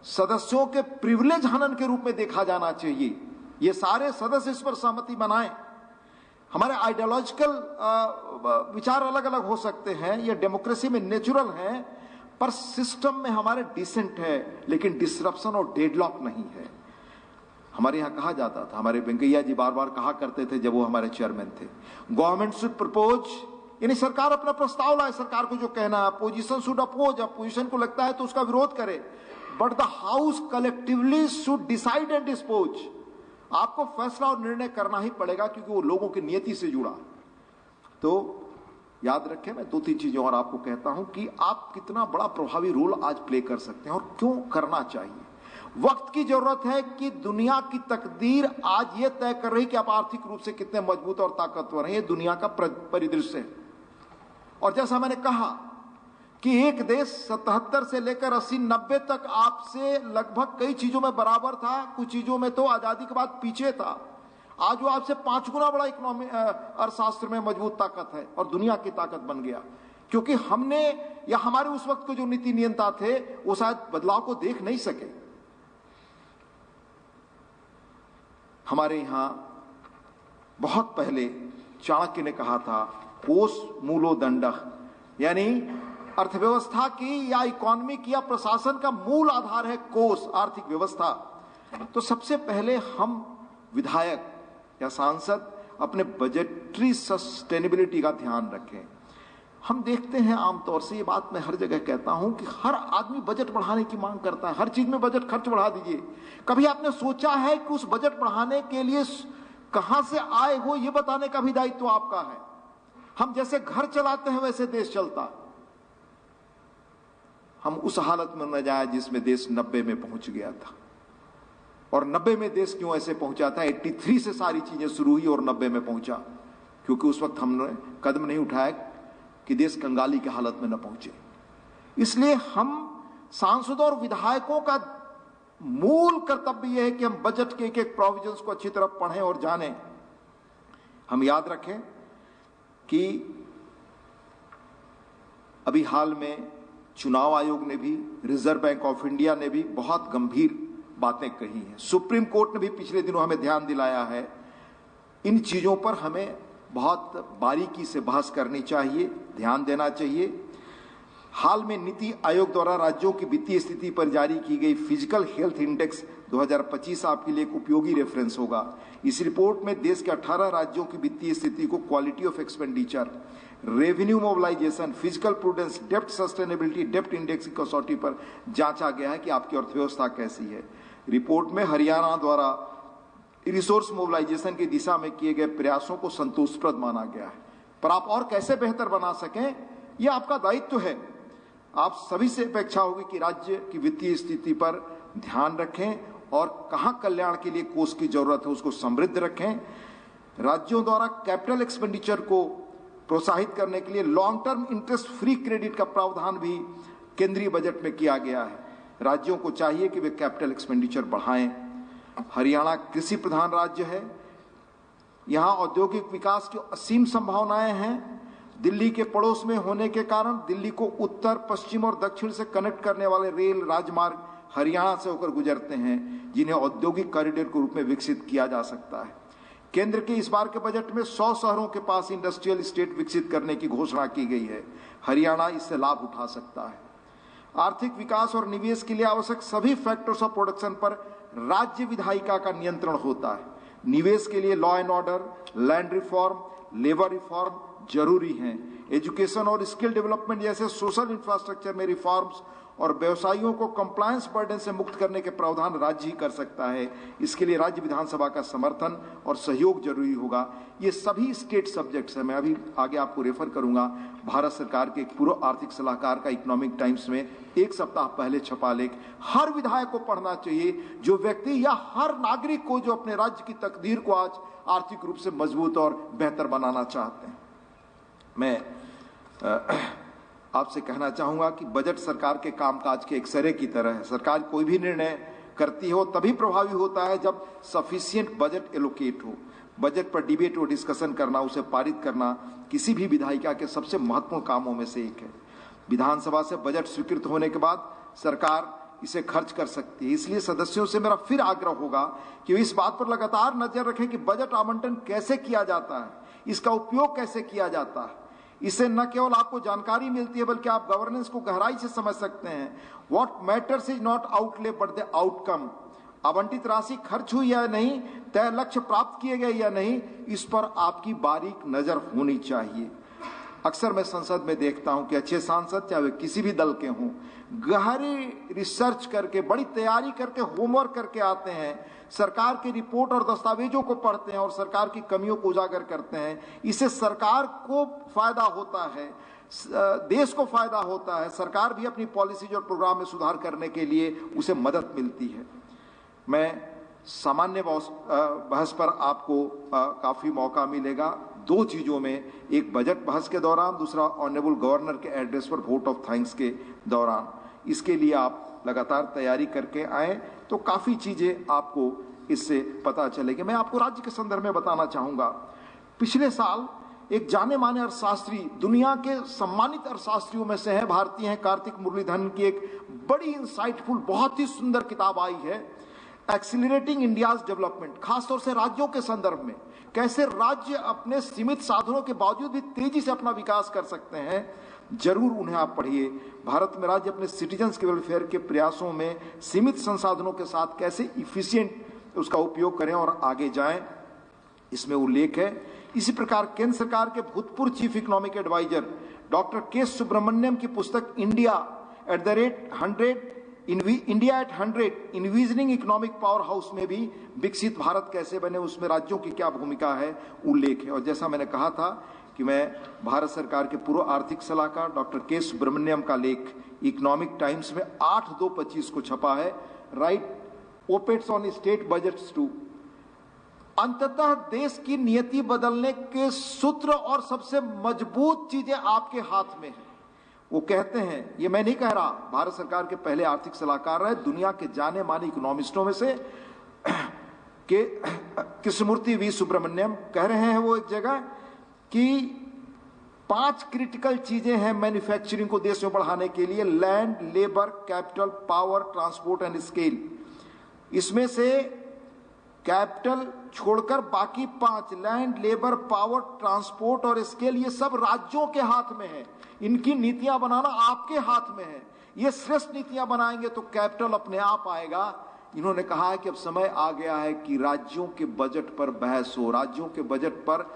Speaker 5: सदस्यों के प्रिविलेज हनन के रूप में देखा जाना चाहिए। ये सारे सदस्य इस पर सहमति बनाएं। हमारे आइडियोलॉजिकल विचार अलग अलग हो सकते हैं, ये डेमोक्रेसी में नेचुरल है, पर सिस्टम में हमारे डिसेंट है, लेकिन डिसरप्शन और डेडलॉक नहीं है। हमारे यहाँ कहा जाता था, हमारे वेंकैया जी बार बार कहा करते थे जब वो हमारे चेयरमैन थे, गवर्नमेंट शुड प्रपोज, यानी सरकार अपना प्रस्ताव लाए, सरकार को जो कहना है, अपोजिशन शुड अपोज, अपोजिशन को लगता है तो उसका विरोध करे, but the house collectively should decide and dispose. आपको फैसला और निर्णय करना ही पड़ेगा क्योंकि वो लोगों की नियति से जुड़ा। तो याद रखें, मैं 2-3 चीजें और आपको कहता हूं कि आप कितना बड़ा प्रभावी रोल आज प्ले कर सकते हैं और क्यों करना चाहिए। वक्त की जरूरत है कि दुनिया की तकदीर आज ये तय कर रही कि आप आर्थिक रूप से कितने मजबूत और ताकतवर हैं। ये दुनिया का परिदृश्य है। और जैसा मैंने कहा कि एक देश 77 से लेकर 80-90 तक आपसे लगभग कई चीजों में बराबर था, कुछ चीजों में तो आजादी के बाद पीछे था। आज वो आपसे 5 गुना बड़ा इकोनॉमी अर्थशास्त्र में मजबूत ताकत है और दुनिया की ताकत बन गया, क्योंकि हमने या हमारे उस वक्त के जो नीति नियंता थे वो शायद बदलाव को देख नहीं सके। हमारे यहां बहुत पहले चाणक्य ने कहा था, कोस मूलो दंडः, यानी अर्थव्यवस्था की या इकोनॉमी की या प्रशासन का मूल आधार है कोस, आर्थिक व्यवस्था। तो सबसे पहले हम विधायक या सांसद अपने बजटरी सस्टेनेबिलिटी का ध्यान रखें। हम देखते हैं आमतौर से, ये बात मैं हर जगह कहता हूं कि हर आदमी बजट बढ़ाने की मांग करता है, हर चीज में बजट खर्च बढ़ा दीजिए। कभी आपने सोचा है कि उस बजट बढ़ाने के लिए कहां से आए हो ये बताने का भी दायित्व आपका है। हम जैसे घर चलाते हैं वैसे देश चलता। हम उस हालत में न जाए जिसमें देश 90 में पहुंच गया था। और 90 में देश क्यों ऐसे पहुंचा था? 83 से सारी चीजें शुरू हुई और 90 में पहुंचा, क्योंकि उस वक्त हमने कदम नहीं उठाया कि देश कंगाली की हालत में न पहुंचे। इसलिए हम सांसदों और विधायकों का मूल कर्तव्य यह है कि हम बजट के एक प्रोविजंस को अच्छी तरह पढ़ें और जानें। हम याद रखें कि अभी हाल में चुनाव आयोग ने भी, रिजर्व बैंक ऑफ इंडिया ने भी बहुत गंभीर बातें कही हैं। सुप्रीम कोर्ट ने भी पिछले दिनों हमें ध्यान दिलाया है। इन चीजों पर हमें बहुत बारीकी से बहस करनी चाहिए, ध्यान देना चाहिए। हाल में नीति आयोग द्वारा राज्यों की वित्तीय स्थिति पर जारी की गई फिजिकल हेल्थ इंडेक्स 2025 आपके लिए एक उपयोगी रेफरेंस होगा। इस रिपोर्ट में देश के 18 राज्यों की वित्तीय स्थिति को quality of expenditure, revenue mobilisation, physical prudence, dept sustainability, dept index की कसौटी पर जांचा गया है कि आपकी अर्थव्यवस्था कैसी है। रिपोर्ट में हरियाणा द्वारा रिसोर्स मोबिलाइजेशन की दिशा में किए गए प्रयासों को संतोषप्रद माना गया है। पर आप और कैसे बेहतर बना सकें, यह आपका दायित्व है। आप सभी से अपेक्षा होगी कि राज्य की वित्तीय स्थिति पर ध्यान रखें और कहां कल्याण के लिए कोष की जरूरत है उसको समृद्ध रखें। राज्यों द्वारा कैपिटल एक्सपेंडिचर को प्रोत्साहित करने के लिए long term interest free credit का प्रावधान भी केंद्रीय बजट में किया गया है। राज्यों को चाहिए कि वे कैपिटल एक्सपेंडिचर बढ़ाएं। हरियाणा कृषि प्रधान राज्य है, यहां औद्योगिक विकास की असीम संभावनाएं हैं। दिल्ली के पड़ोस में होने के कारण दिल्ली को उत्तर, पश्चिम और दक्षिण से कनेक्ट करने वाले रेल राजमार्ग हरियाणा से होकर गुजरते हैं, जिन्हें औद्योगिक कॉरिडोर के रूप में विकसित किया जा सकता है। केंद्र के इस बार के बजट में 100 शहरों के पास इंडस्ट्रियल स्टेट विकसित करने की घोषणा की गई है। हरियाणा इससे लाभ उठा सकता है। आर्थिक विकास और निवेश के लिए आवश्यक सभी फैक्टर्स ऑफ प्रोडक्शन पर राज्य विधायिका का नियंत्रण होता है। निवेश के लिए law and order, land reform, labour reform जरूरी हैं। एजुकेशन और स्किल डेवलपमेंट जैसे सोशल इंफ्रास्ट्रक्चर में रिफॉर्म्स और व्यवसायियों को कंप्लायंस बर्डन से मुक्त करने के प्रावधान राज्य ही कर सकता है। इसके लिए राज्य विधानसभा का समर्थन और सहयोग जरूरी होगा। ये सभी स्टेट सब्जेक्ट्स हैं। मैं अभी आगे आपको रेफर करूंगा भारत सरकार के एक पूर्व आर्थिक सलाहकार का इकोनॉमिक टाइम्स में एक सप्ताह पहले छपा लेख। हर विधायक को पढ़ना चाहिए, जो व्यक्ति या हर नागरिक को जो अपने राज्य की तकदीर को आज आर्थिक रूप से मजबूत और बेहतर बनाना चाहते हैं। मैं आपसे कहना चाहूंगा कि बजट सरकार के कामकाज के एक्सरे की तरह है। सरकार कोई भी निर्णय करती हो तभी प्रभावी होता है जब सफिशिएंट बजट एलोकेट हो। बजट पर डिबेट और डिस्कशन करना, उसे पारित करना किसी भी विधायिका के सबसे महत्वपूर्ण कामों में से एक है। विधानसभा से बजट स्वीकृत होने के बाद सरकार इसे खर्च कर सकती है। इसलिए सदस्यों से मेरा फिर आग्रह होगा कि वे इस बात पर लगातार नजर रखें कि बजट आवंटन कैसे किया जाता है, इसका उपयोग कैसे किया जाता है। इससे न केवल आपको जानकारी मिलती है बल्कि आप गवर्नेंस को गहराई से समझ सकते हैं। What matters is not outlay but the outcome. आवंटित राशि खर्च हुई या नहीं, तय लक्ष्य प्राप्त किए गए या नहीं, इस पर आपकी बारीक नजर होनी चाहिए। अक्सर मैं संसद में देखता हूं कि अच्छे सांसद चाहे वे किसी भी दल के हों, गहरी रिसर्च करके, बड़ी तैयारी करके, होमवर्क करके आते हैं, सरकार की रिपोर्ट और दस्तावेजों को पढ़ते हैं और सरकार की कमियों को उजागर करते हैं। इससे सरकार को फायदा होता है, देश को फायदा होता है, सरकार भी अपनी पॉलिसीज और प्रोग्राम में सुधार करने के लिए उसे मदद मिलती है। मैं सामान्य बहस पर आपको काफी मौका मिलेगा दो चीजों में, एक बजट बहस के दौरान, दूसरा ऑनरेबल गवर्नर के एड्रेस पर वोट ऑफ थैंक्स के दौरान। इसके लिए आप लगातार तैयारी करके आए तो काफी चीजें आपको इससे पता चलेगी। मैं आपको राज्य के संदर्भ में बताना चाहूंगा। पिछले साल एक जाने माने अर्थशास्त्री, दुनिया के सम्मानित अर्थशास्त्रियों में से हैं, भारतीय हैं, कार्तिक मुरलीधरन की एक बड़ी इंसाइटफुल, बहुत ही सुंदर किताब आई है, एक्सीलरेटिंग इंडियाज डेवलपमेंट। खासतौर से राज्यों के संदर्भ में, कैसे राज्य अपने सीमित साधनों के बावजूद भी तेजी से अपना विकास कर सकते हैं। जरूर उन्हें आप पढ़िए। भारत में राज्य अपने सिटीजन्स के वेलफेयर के प्रयासों में सीमित संसाधनों के साथ कैसे इफिशिएंट उसका उपयोग करें और आगे जाएं, इसमें उल्लेख है। इसी प्रकार केंद्र सरकार के भूतपूर्व चीफ इकोनॉमिक एडवाइजर डॉक्टर के सुब्रमण्यम की पुस्तक India at 100 envisioning economic power house में भी विकसित भारत कैसे बने, उसमें राज्यों की क्या भूमिका है, उल्लेख है। और जैसा मैंने कहा था कि मैं भारत सरकार के पूर्व आर्थिक सलाहकार डॉक्टर के सुब्रमण्यम का लेख इकोनॉमिक टाइम्स में 8/2/25 को छपा है, write op-eds on state budgets too. अंततः देश की नियति बदलने के सूत्र और सबसे मजबूत चीजें आपके हाथ में है। वो कहते हैं, ये मैं नहीं कह रहा, भारत सरकार के पहले आर्थिक सलाहकार रहे, दुनिया के जाने माने इकोनॉमिस्टों में से के कृष्णमूर्ति वी सुब्रमण्यम कह रहे हैं वो एक जगह कि 5 क्रिटिकल चीजें हैं मैन्युफैक्चरिंग को देश में बढ़ाने के लिए, land, labour, capital, power, transport and scale. इसमें से कैपिटल छोड़कर बाकी 5, लैंड, लेबर, पावर, ट्रांसपोर्ट और स्केल, ये सब राज्यों के हाथ में है। इनकी नीतियां बनाना आपके हाथ में है। ये श्रेष्ठ नीतियां बनाएंगे तो कैपिटल अपने आप आएगा। इन्होंने कहा है कि अब समय आ गया है कि राज्यों के बजट पर बहस हो, राज्यों के बजट पर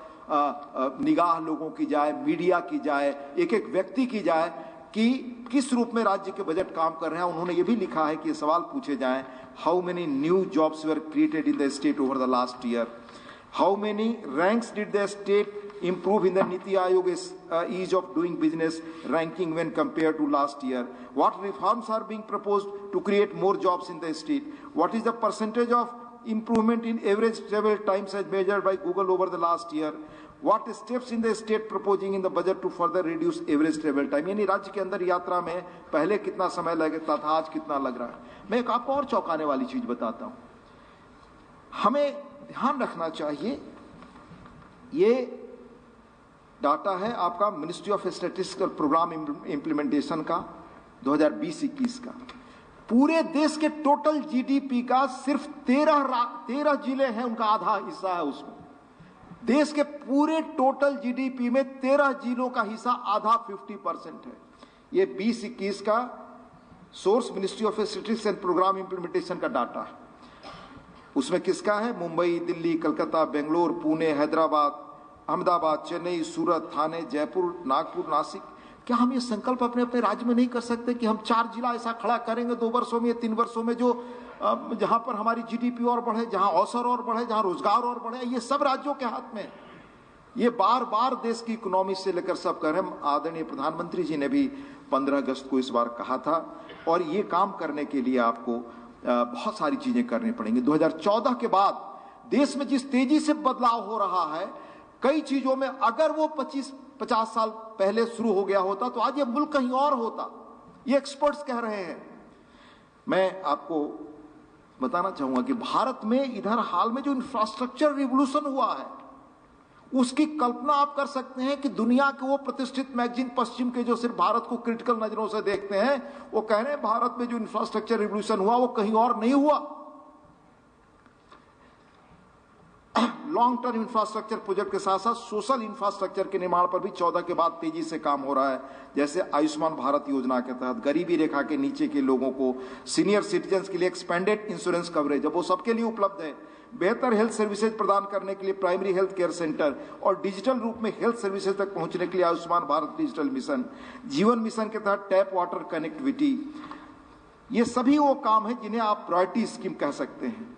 Speaker 5: निगाह लोगों की जाए, मीडिया की जाए, एक एक व्यक्ति की जाए कि किस रूप में राज्य के बजट काम कर रहे हैं। उन्होंने ये भी लिखा है कि ये सवाल पूछे जाएं, how many new jobs were created in the state over the last year, how many ranks did the state improve in the Niti Aayog ease of doing business ranking when compared to last year, what reforms are being proposed to create more jobs in the state, what is the percentage of improvement in average travel times as measured by Google over the last year, what steps in the state proposing in the budget to further reduce average travel time। यानी राज्य के अंदर यात्रा में पहले कितना समय लगता था, आज कितना लग रहा है। मैं एक आपको और चौंकाने वाली चीज बताता हूं। हमें ध्यान रखना चाहिए, ये डाटा है आपका ministry of statistical programme implementation का 2020-21 का। पूरे देश के टोटल जीडीपी का सिर्फ 13 जिले हैं, उनका आधा हिस्सा है उसमें। देश के पूरे टोटल जीडीपी में 13 जिलों का हिस्सा आधा 50% है। ये 20-21 का source ministry of statistics and programme implementation का डाटा है। उसमें किसका है? मुंबई, दिल्ली, कलकत्ता, बेंगलोर, पुणे, हैदराबाद, अहमदाबाद, चेन्नई, सूरत, थाने, जयपुर, नागपुर, नासिक, क्या हम ये संकल्प अपने अपने राज्य में नहीं कर सकते कि हम 4 जिला ऐसा खड़ा करेंगे 2 वर्षों में, 3 वर्षों में, जो जहां पर हमारी जीडीपी और बढ़े, जहां अवसर और बढ़े, जहां रोजगार और बढ़े। ये सब राज्यों के हाथ में, ये बार बार देश की इकोनॉमी से लेकर सब कर रहे हैं। आदरणीय प्रधानमंत्री जी ने भी 15 अगस्त को इस बार कहा था, और ये काम करने के लिए आपको बहुत सारी चीजें करनी पड़ेंगी। 2014 के बाद देश में जिस तेजी से बदलाव हो रहा है, कई चीजों में अगर वो 25-50 साल पहले शुरू हो गया होता तो आज ये मुल्क कहीं और होता, ये एक्सपर्ट्स कह रहे हैं। मैं आपको बताना चाहूंगा कि भारत में इधर हाल में जो इंफ्रास्ट्रक्चर रिवोल्यूशन हुआ है, उसकी कल्पना आप कर सकते हैं कि दुनिया के वो प्रतिष्ठित मैगजीन पश्चिम के जो सिर्फ भारत को क्रिटिकल नजरों से देखते हैं, वो कह रहे हैं भारत में जो इंफ्रास्ट्रक्चर रिवोल्यूशन हुआ वो कहीं और नहीं हुआ। लॉन्ग टर्म इंफ्रास्ट्रक्चर प्रोजेक्ट के साथ साथ सोशल इंफ्रास्ट्रक्चर के निर्माण पर भी 14 के बाद तेजी से काम हो रहा है। जैसे आयुष्मान भारत योजना के तहत गरीबी रेखा के नीचे के लोगों को, सीनियर सिटीजन्स के लिए एक्सपेंडेड इंश्योरेंस कवरेज, अब वो सबके लिए उपलब्ध है। बेहतर हेल्थ सर्विसेज प्रदान करने के लिए प्राइमरी हेल्थ केयर सेंटर और डिजिटल रूप में हेल्थ सर्विसेज तक पहुंचने के लिए आयुष्मान भारत डिजिटल मिशन, जीवन मिशन के तहत टैप वाटर कनेक्टिविटी, ये सभी वो काम है जिन्हें आप प्रायोरिटी स्कीम कह सकते हैं।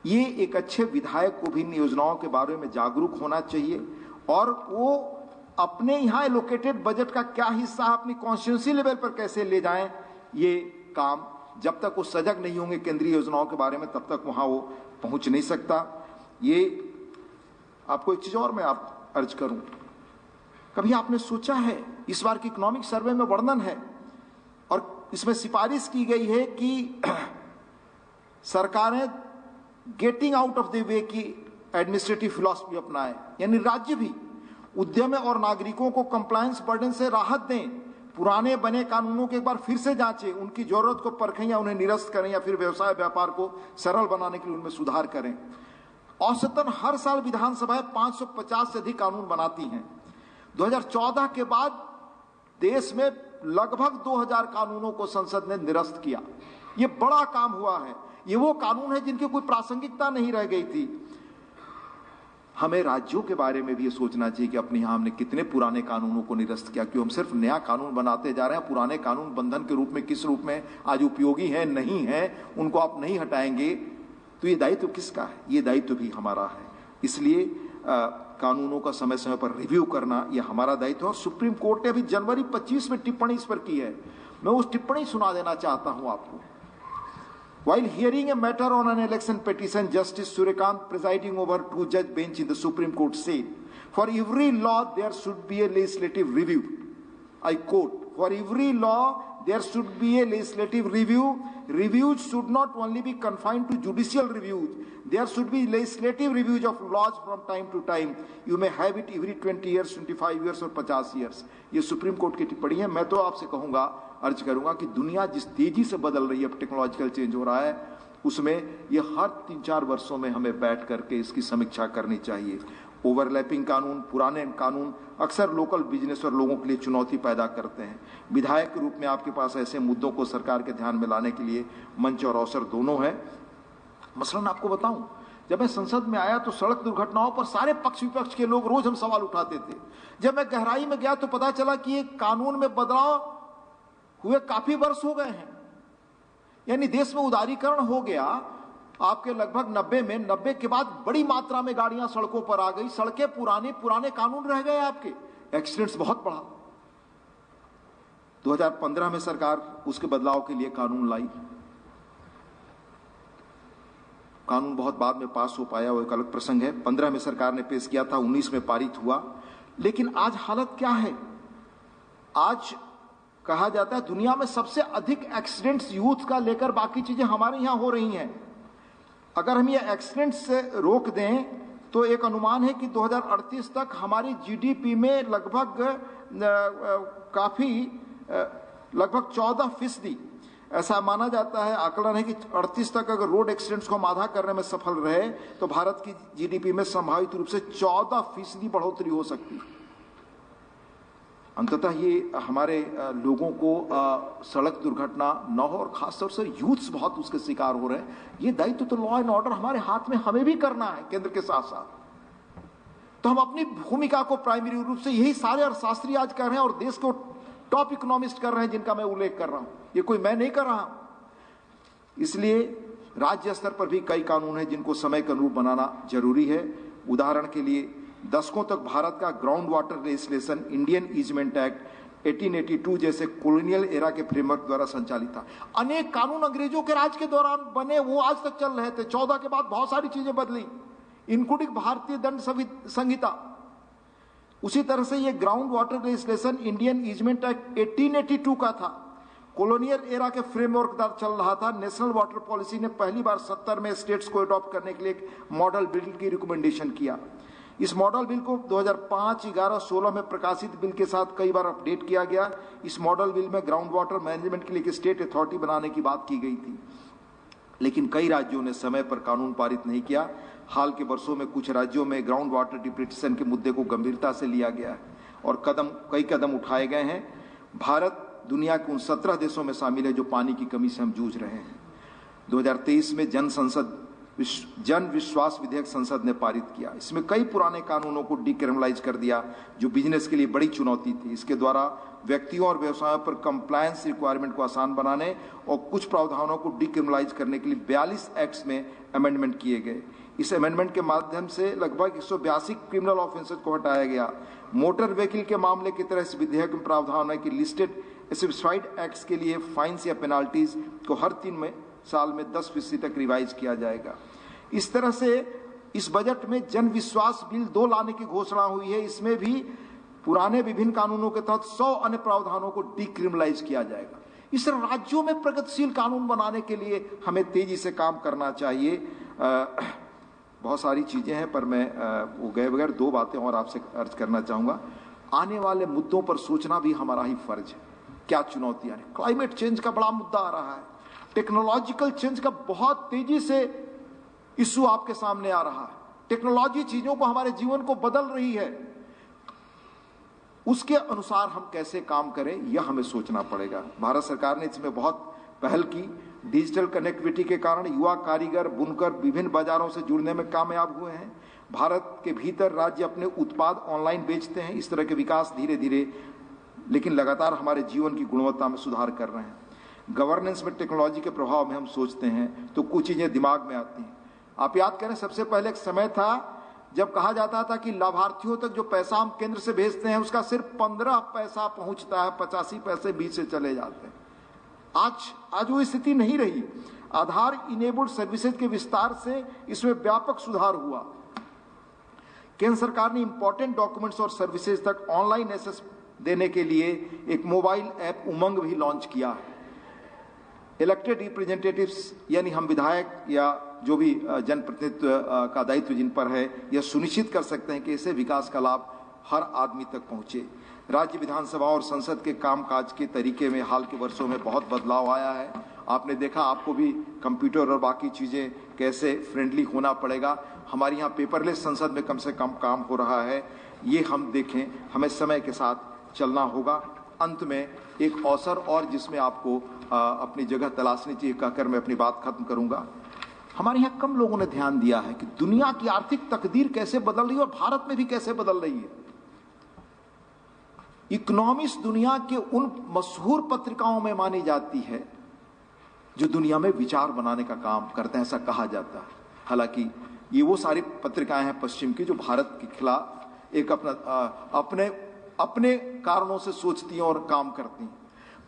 Speaker 5: ये एक अच्छे विधायक को भी इन योजनाओं के बारे में जागरूक होना चाहिए, और वो अपने यहाँ एलोकेटेड बजट का क्या हिस्सा अपनी कॉन्स्टिट्यूंसी लेवल पर कैसे ले जाएं, ये काम जब तक वो सजग नहीं होंगे केंद्रीय योजनाओं के बारे में, तब तक वहां वो पहुंच नहीं सकता। ये आपको एक चीज और मैं आप अर्ज करूं, कभी आपने सोचा है, इस बार की इकोनॉमिक सर्वे में वर्णन है और इसमें सिफारिश की गई है कि सरकारें getting out of the way की एडमिनिस्ट्रेटिव फिलॉसफी अपनाएं, यानी राज्य भी उद्यम और नागरिकों को कंप्लायंस बर्डन से राहत दें, पुराने बने कानूनों के एक बार फिर से जांचें, उनकी जरूरत को परखें या उन्हें निरस्त करें, या फिर व्यवसाय व्यापार को सरल बनाने के लिए उनमें सुधार करें। औसतन हर साल विधानसभाएं 550 से अधिक कानून बनाती हैं। 2014 के बाद देश में लगभग 2000 कानूनों को संसद ने निरस्त किया। ये बड़ा काम हुआ है। ये वो कानून है जिनकी कोई प्रासंगिकता नहीं रह गई थी। हमें राज्यों के बारे में भी ये सोचना चाहिए कि अपने यहाँ हमने कितने पुराने कानूनों को निरस्त किया, क्यों हम सिर्फ नया कानून बनाते जा रहे हैं। पुराने कानून बंधन के रूप में किस रूप में आज उपयोगी है, नहीं है, उनको आप नहीं हटाएंगे तो ये दायित्व किसका है? ये दायित्व भी हमारा है। इसलिए कानूनों का समय समय पर रिव्यू करना ये हमारा दायित्व है। और सुप्रीम कोर्ट ने अभी जनवरी 25 में टिप्पणी इस पर की है। मैं उस टिप्पणी सुना देना चाहता हूं आपको। While hearing a matter on an election petition, Justice Suryakant, presiding over 2-judge bench in the Supreme Court, said, "For every law there should be a legislative review." I quote, "For every law there should be a legislative review. Reviews should not only be confined to judicial reviews. There should be legislative reviews of laws from time to time. You may have it every 20 years, 25 years और 50 years." ये सुप्रीम कोर्ट की टिप्पणी है। मैं तो आपसे कहूंगा, अर्ज करूंगा कि दुनिया जिस तेजी से बदल रही है, अब टेक्नोलॉजिकल चेंज हो रहा है, उसमें ये हर 3-4 वर्षों में हमें बैठ करके इसकी समीक्षा करनी चाहिए। ओवरलैपिंग कानून, पुराने कानून अक्सर लोकल बिजनेस और लोगों के लिए चुनौती पैदा करते हैं। विधायक के रूप में आपके पास ऐसे मुद्दों को सरकार के ध्यान में लाने के लिए मंच और अवसर दोनों है। मसलन आपको बताऊं, जब मैं संसद में आया तो सड़क दुर्घटनाओं पर सारे पक्ष विपक्ष के लोग रोज हम सवाल उठाते थे। जब मैं गहराई में गया तो पता चला कि ये कानून में बदलाव हुए काफी वर्ष हो गए हैं, यानी देश में उदारीकरण हो गया। आपके लगभग 90 के बाद बड़ी मात्रा में गाड़ियां सड़कों पर आ गई, सड़कें पुराने कानून रह गए, आपके एक्सीडेंट्स बहुत बढ़ा। 2015 में सरकार उसके बदलाव के लिए कानून लाई। कानून बहुत बाद में पास हो पाया, वो एक अलग प्रसंग है। 15 में सरकार ने पेश किया था, 19 में पारित हुआ। लेकिन आज हालत क्या है? आज कहा जाता है दुनिया में सबसे अधिक एक्सीडेंट्स यूथ का लेकर बाकी चीजें हमारे यहां हो रही हैं। अगर हम ये एक्सीडेंट्स से रोक दें तो एक अनुमान है कि 2038 तक हमारी जीडीपी में लगभग 14% ऐसा माना जाता है, आकलन है कि 38 तक अगर रोड एक्सीडेंट्स को हम आधा करने में सफल रहे तो भारत की जीडीपी में संभावित रूप से 14% बढ़ोतरी हो सकती है। अंततः ये हमारे लोगों को सड़क दुर्घटना न हो, और खासतौर से यूथ्स बहुत उसके शिकार हो रहे हैं। ये दायित्व तो लॉ एंड ऑर्डर हमारे हाथ में हमें भी करना है केंद्र के साथ साथ। तो हम अपनी भूमिका को प्राइमरी रूप से, यही सारे अर्थशास्त्री आज कर रहे हैं और देश को टॉप इकोनॉमिस्ट कर रहे हैं जिनका मैं उल्लेख कर रहा हूं, ये कोई मैं नहीं कर रहा हूं। इसलिए राज्य स्तर पर भी कई कानून हैं जिनको समय के अनुरूप बनाना जरूरी है। उदाहरण के लिए दशकों तक भारत का ground water legislation Indian easement act 1882 जैसे कॉलोनियल एरा के फ्रेमवर्क द्वारा संचालित था। अनेक कानून अंग्रेजों के राज के दौरान बने, वो आज तक चल रहे थे। 14 के बाद बहुत सारी चीजें बदली, इंक्लूडिंग भारतीय दंड संहिता। उसी तरह से ये ground water legislation Indian easement act 1882 का था, कॉलोनियल एरा के फ्रेमवर्क द्वारा चल रहा था। नेशनल वाटर पॉलिसी ने पहली बार 70 में स्टेट्स को अडॉप्ट करने के लिए एक मॉडल बिल की रिकमेंडेशन किया। इस मॉडल बिल को 2005, 11, 16 में प्रकाशित बिल के साथ कई बार अपडेट किया गया। इस मॉडल बिल में ग्राउंड वाटर मैनेजमेंट के लिए एक स्टेट अथॉरिटी बनाने की बात की गई थी, लेकिन कई राज्यों ने समय पर कानून पारित नहीं किया। हाल के वर्षों में कुछ राज्यों में ग्राउंड वाटर डिप्रेशन के मुद्दे को गंभीरता से लिया गया है और कई कदम उठाए गए हैं। भारत दुनिया के उन 17 देशों में शामिल है जो पानी की कमी से हम जूझ रहे हैं। 2023 में जन विश्वास विधेयक संसद ने पारित किया। इसमें कई पुराने कानूनों को डीक्रिमिनलाइज कर दिया जो बिजनेस के लिए बड़ी चुनौती थी। इसके द्वारा व्यक्तियों और व्यवसायों पर कंप्लायंस रिक्वायरमेंट को आसान बनाने और कुछ प्रावधानों को डीक्रिमिनलाइज करने के लिए 42 एक्ट्स में अमेंडमेंट किए गए। इस अमेंडमेंट के माध्यम से लगभग 182 क्रिमिनल ऑफेंसेस को हटाया गया। मोटर व्हीकल के मामले की तरह इस विधेयक में प्रावधान है कि लिस्टेड स्पेसिफाइड एक्ट्स के लिए फाइन्स या पेनाल्टीज को हर 3 साल में 10% तक रिवाइज किया जाएगा। इस तरह से इस बजट में जन विश्वास बिल 2 लाने की घोषणा हुई है। इसमें भी पुराने विभिन्न कानूनों के तहत 100 अन्य प्रावधानों को डीक्रिमिनलाइज किया जाएगा। इस तरह राज्यों में प्रगतिशील कानून बनाने के लिए हमें तेजी से काम करना चाहिए। बहुत सारी चीजें हैं, पर मैं वो गए बगैर 2 बातें और आपसे अर्ज करना चाहूंगा। आने वाले मुद्दों पर सोचना भी हमारा ही फर्ज है। क्या चुनौतियां हैं? क्लाइमेट चेंज का बड़ा मुद्दा आ रहा है, टेक्नोलॉजिकल चेंज का बहुत तेजी से इश्यू आपके सामने आ रहा है। टेक्नोलॉजी चीजों को, हमारे जीवन को बदल रही है। उसके अनुसार हम कैसे काम करें, यह हमें सोचना पड़ेगा। भारत सरकार ने इसमें बहुत पहल की। डिजिटल कनेक्टिविटी के कारण युवा कारीगर, बुनकर विभिन्न बाजारों से जुड़ने में कामयाब हुए हैं। भारत के भीतर राज्य अपने उत्पाद ऑनलाइन बेचते हैं। इस तरह के विकास धीरे धीरे लेकिन लगातार हमारे जीवन की गुणवत्ता में सुधार कर रहे हैं। गवर्नेंस में टेक्नोलॉजी के प्रभाव में हम सोचते हैं तो कुछ चीजें दिमाग में आती हैं। आप याद करें, सबसे पहले एक समय था जब कहा जाता था कि लाभार्थियों तक जो पैसा हम केंद्र से भेजते हैं उसका सिर्फ 15 पैसा पहुंचता है, 85 पैसे बीच से चले जाते हैं। आज वो स्थिति नहीं रही। आधार इनेबल्ड सर्विसेज के विस्तार से इसमें व्यापक सुधार हुआ। केंद्र सरकार ने इंपॉर्टेंट डॉक्यूमेंट्स और सर्विसेज तक ऑनलाइन एक्सेस देने के लिए एक मोबाइल ऐप उमंग भी लॉन्च किया है। इलेक्टेड रिप्रेजेंटेटिव्स यानी हम विधायक या जो भी जनप्रतिनिधित्व का दायित्व जिन पर है, यह सुनिश्चित कर सकते हैं कि इसे विकास का लाभ हर आदमी तक पहुंचे। राज्य विधानसभा और संसद के कामकाज के तरीके में हाल के वर्षों में बहुत बदलाव आया है। आपने देखा, आपको भी कंप्यूटर और बाकी चीजें कैसे फ्रेंडली होना पड़ेगा। हमारे यहाँ पेपरलेस संसद में कम से कम काम हो रहा है। ये हम देखें, हमें समय के साथ चलना होगा। अंत में एक अवसर और जिसमें आपको अपनी जगह तलाशनी चाहिए कहकर मैं अपनी बात खत्म करूंगा। हमारे यहाँ कम लोगों ने ध्यान दिया है कि दुनिया की आर्थिक तकदीर कैसे बदल रही है और भारत में भी कैसे बदल रही है। इकोनॉमिस्ट दुनिया के उन मशहूर पत्रिकाओं में मानी जाती है जो दुनिया में विचार बनाने का काम करते हैं, ऐसा कहा जाता है। हालांकि ये वो सारी पत्रिकाएं हैं पश्चिम की जो भारत के खिलाफ एक अपने कारणों से सोचती हैं और काम करती हैं।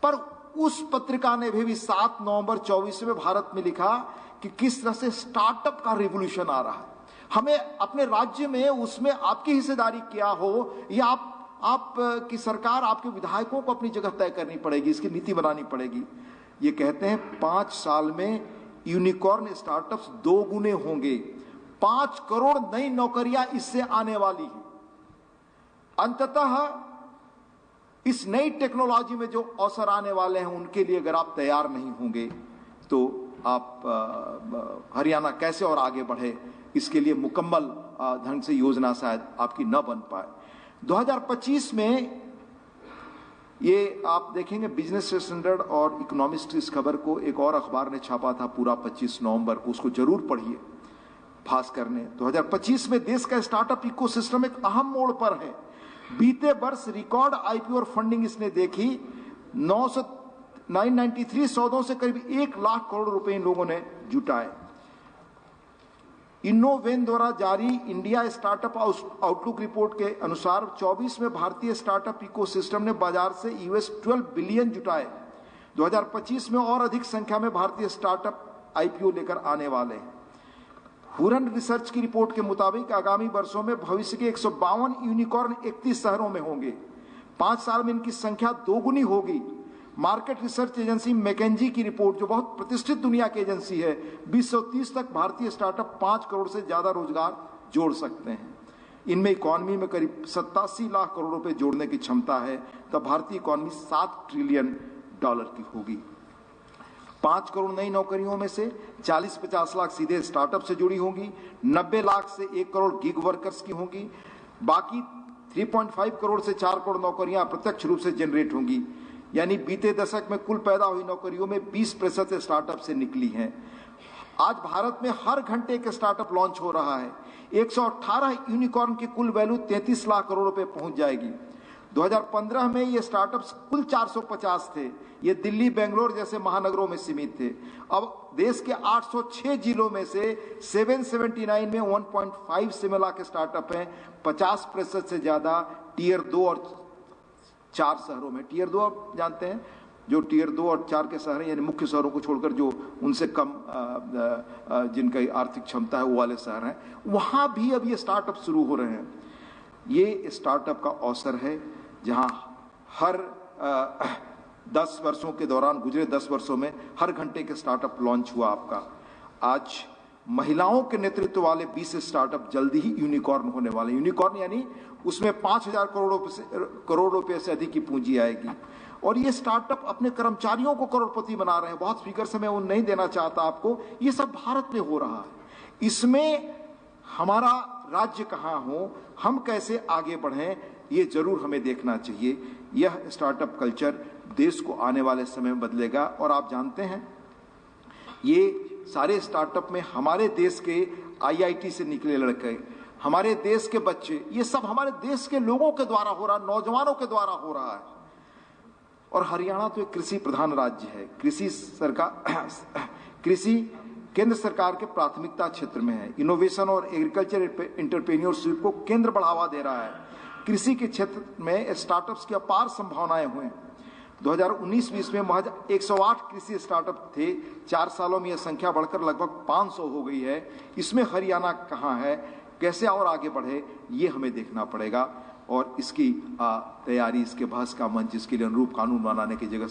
Speaker 5: पर उस पत्रिका ने भी 7 नवंबर 24 में भारत में लिखा कि किस तरह से स्टार्टअप का रिवॉल्यूशन आ रहा है। हमें अपने राज्य में उसमें आपकी हिस्सेदारी क्या हो, या आप की सरकार, आपके विधायकों को अपनी जगह तय करनी पड़ेगी, इसकी नीति बनानी पड़ेगी। ये कहते हैं 5 साल में यूनिकॉर्न स्टार्टअप्स 2 गुने होंगे। 5 करोड़ नई नौकरियां इससे आने वाली हैं। अंततः इस नई टेक्नोलॉजी में जो अवसर आने वाले हैं उनके लिए अगर आप तैयार नहीं होंगे तो आप हरियाणा कैसे और आगे बढ़े, इसके लिए मुकम्मल ढंग से योजना शायद आपकी न बन पाए। 2025 में ये आप देखेंगे, बिजनेस स्टैंडर्ड और इकोनॉमिस्ट इस खबर को एक और अखबार ने छापा था पूरा 25 नवंबर को, उसको जरूर पढ़िए भास्कर ने। 2025 में देश का स्टार्टअप इकोसिस्टम एक अहम मोड़ पर है। बीते वर्ष रिकॉर्ड आईपीओ और फंडिंग इसने देखी। 993 सौदों से करीब 1 लाख करोड़ रुपए इन लोगों ने जुटाए। इनोवेन द्वारा जारी इंडिया स्टार्टअप आउटलुक रिपोर्ट के अनुसार 24 में भारतीय स्टार्टअप इकोसिस्टम ने बाजार से $12 बिलियन जुटाए। 2025 में और अधिक संख्या में भारतीय स्टार्टअप आईपीओ लेकर आने वाले हैं। हुरन रिसर्च की रिपोर्ट के मुताबिक आगामी वर्षों में भविष्य के 152 यूनिकॉर्न 31 शहरों में होंगे। 5 साल में इनकी संख्या दोगुनी होगी। मार्केट रिसर्च एजेंसी मैकेंजी की रिपोर्ट, जो बहुत प्रतिष्ठित दुनिया की एजेंसी है, 2030 तक भारतीय स्टार्टअप 5 करोड़ से ज्यादा रोजगार जोड़ सकते हैं। इनमें इकोनॉमी में करीब 87 लाख करोड़ रुपए जोड़ने की क्षमता है। तब भारतीय इकोनॉमी $7 ट्रिलियन की होगी। 5 करोड़ नई नौकरियों में से 40-50 लाख सीधे स्टार्टअप से जुड़ी होंगी, 90 लाख से 1 करोड़ गिग वर्कर्स की होंगी, बाकी 3.5 करोड़ से 4 करोड़ नौकरियां प्रत्यक्ष रूप से जनरेट होंगी। यानी बीते दशक में कुल पैदा हुई नौकरियों में 20% स्टार्टअप से निकली हैं। आज भारत में हर घंटे एक स्टार्टअप लॉन्च हो रहा है। 118 यूनिकॉर्न की कुल वैल्यू 33 लाख करोड़ रुपए पहुंच जाएगी। 2015 में ये स्टार्टअप्स कुल 450 थे। ये दिल्ली, बेंगलोर जैसे महानगरों में सीमित थे। अब देश के 806 जिलों में से 779 में 1.5 से मिला के स्टार्टअप हैं। 50% से ज्यादा टीयर 2 और 4 शहरों में। टीयर 2 आप जानते हैं, जो टीयर 2 और 4 के शहर हैं, यानी मुख्य शहरों को छोड़कर जो उनसे कम जिनकी आर्थिक क्षमता है वो वाले शहर हैं, वहां भी अब ये स्टार्टअप शुरू हो रहे हैं। ये स्टार्टअप का अवसर है जहां हर 10 वर्षों के दौरान, गुजरे 10 वर्षों में हर घंटे के स्टार्टअप लॉन्च हुआ आपका। आज महिलाओं के नेतृत्व वाले 20 स्टार्टअप जल्दी ही यूनिकॉर्न होने वाले। यूनिकॉर्न यानी उसमें 5,000 करोड़ रुपए से अधिक की पूंजी आएगी। और ये स्टार्टअप अपने कर्मचारियों को करोड़पति बना रहे हैं। बहुत फिगर से मैं वो नहीं देना चाहता आपको। ये सब भारत में हो रहा है। इसमें हमारा राज्य कहाँ हो, हम कैसे आगे बढ़ें, ये जरूर हमें देखना चाहिए। यह स्टार्टअप कल्चर देश को आने वाले समय में बदलेगा। और आप जानते हैं, ये सारे स्टार्टअप में हमारे देश के IIT से निकले लड़के, हमारे देश के बच्चे, ये सब हमारे देश के लोगों के द्वारा हो रहा है, नौजवानों के द्वारा हो रहा है। और हरियाणा तो एक कृषि प्रधान राज्य है। कृषि केंद्र सरकार के प्राथमिकता क्षेत्र में है। इनोवेशन और एग्रीकल्चर एंटरप्रेन्योरशिप को केंद्र बढ़ावा दे रहा है। कृषि के क्षेत्र में स्टार्टअप्स की अपार संभावनाएं हुई। 2019-20 में महज 108 कृषि स्टार्टअप थे। 4 सालों में यह संख्या बढ़कर लगभग 500 हो गई है। इसमें हरियाणा कहाँ है, कैसे और आगे बढ़े, ये हमें देखना पड़ेगा। और इसकी तैयारी, इसके बहस का मंच, इसके लिए अनुरूप कानून बनाने की जगह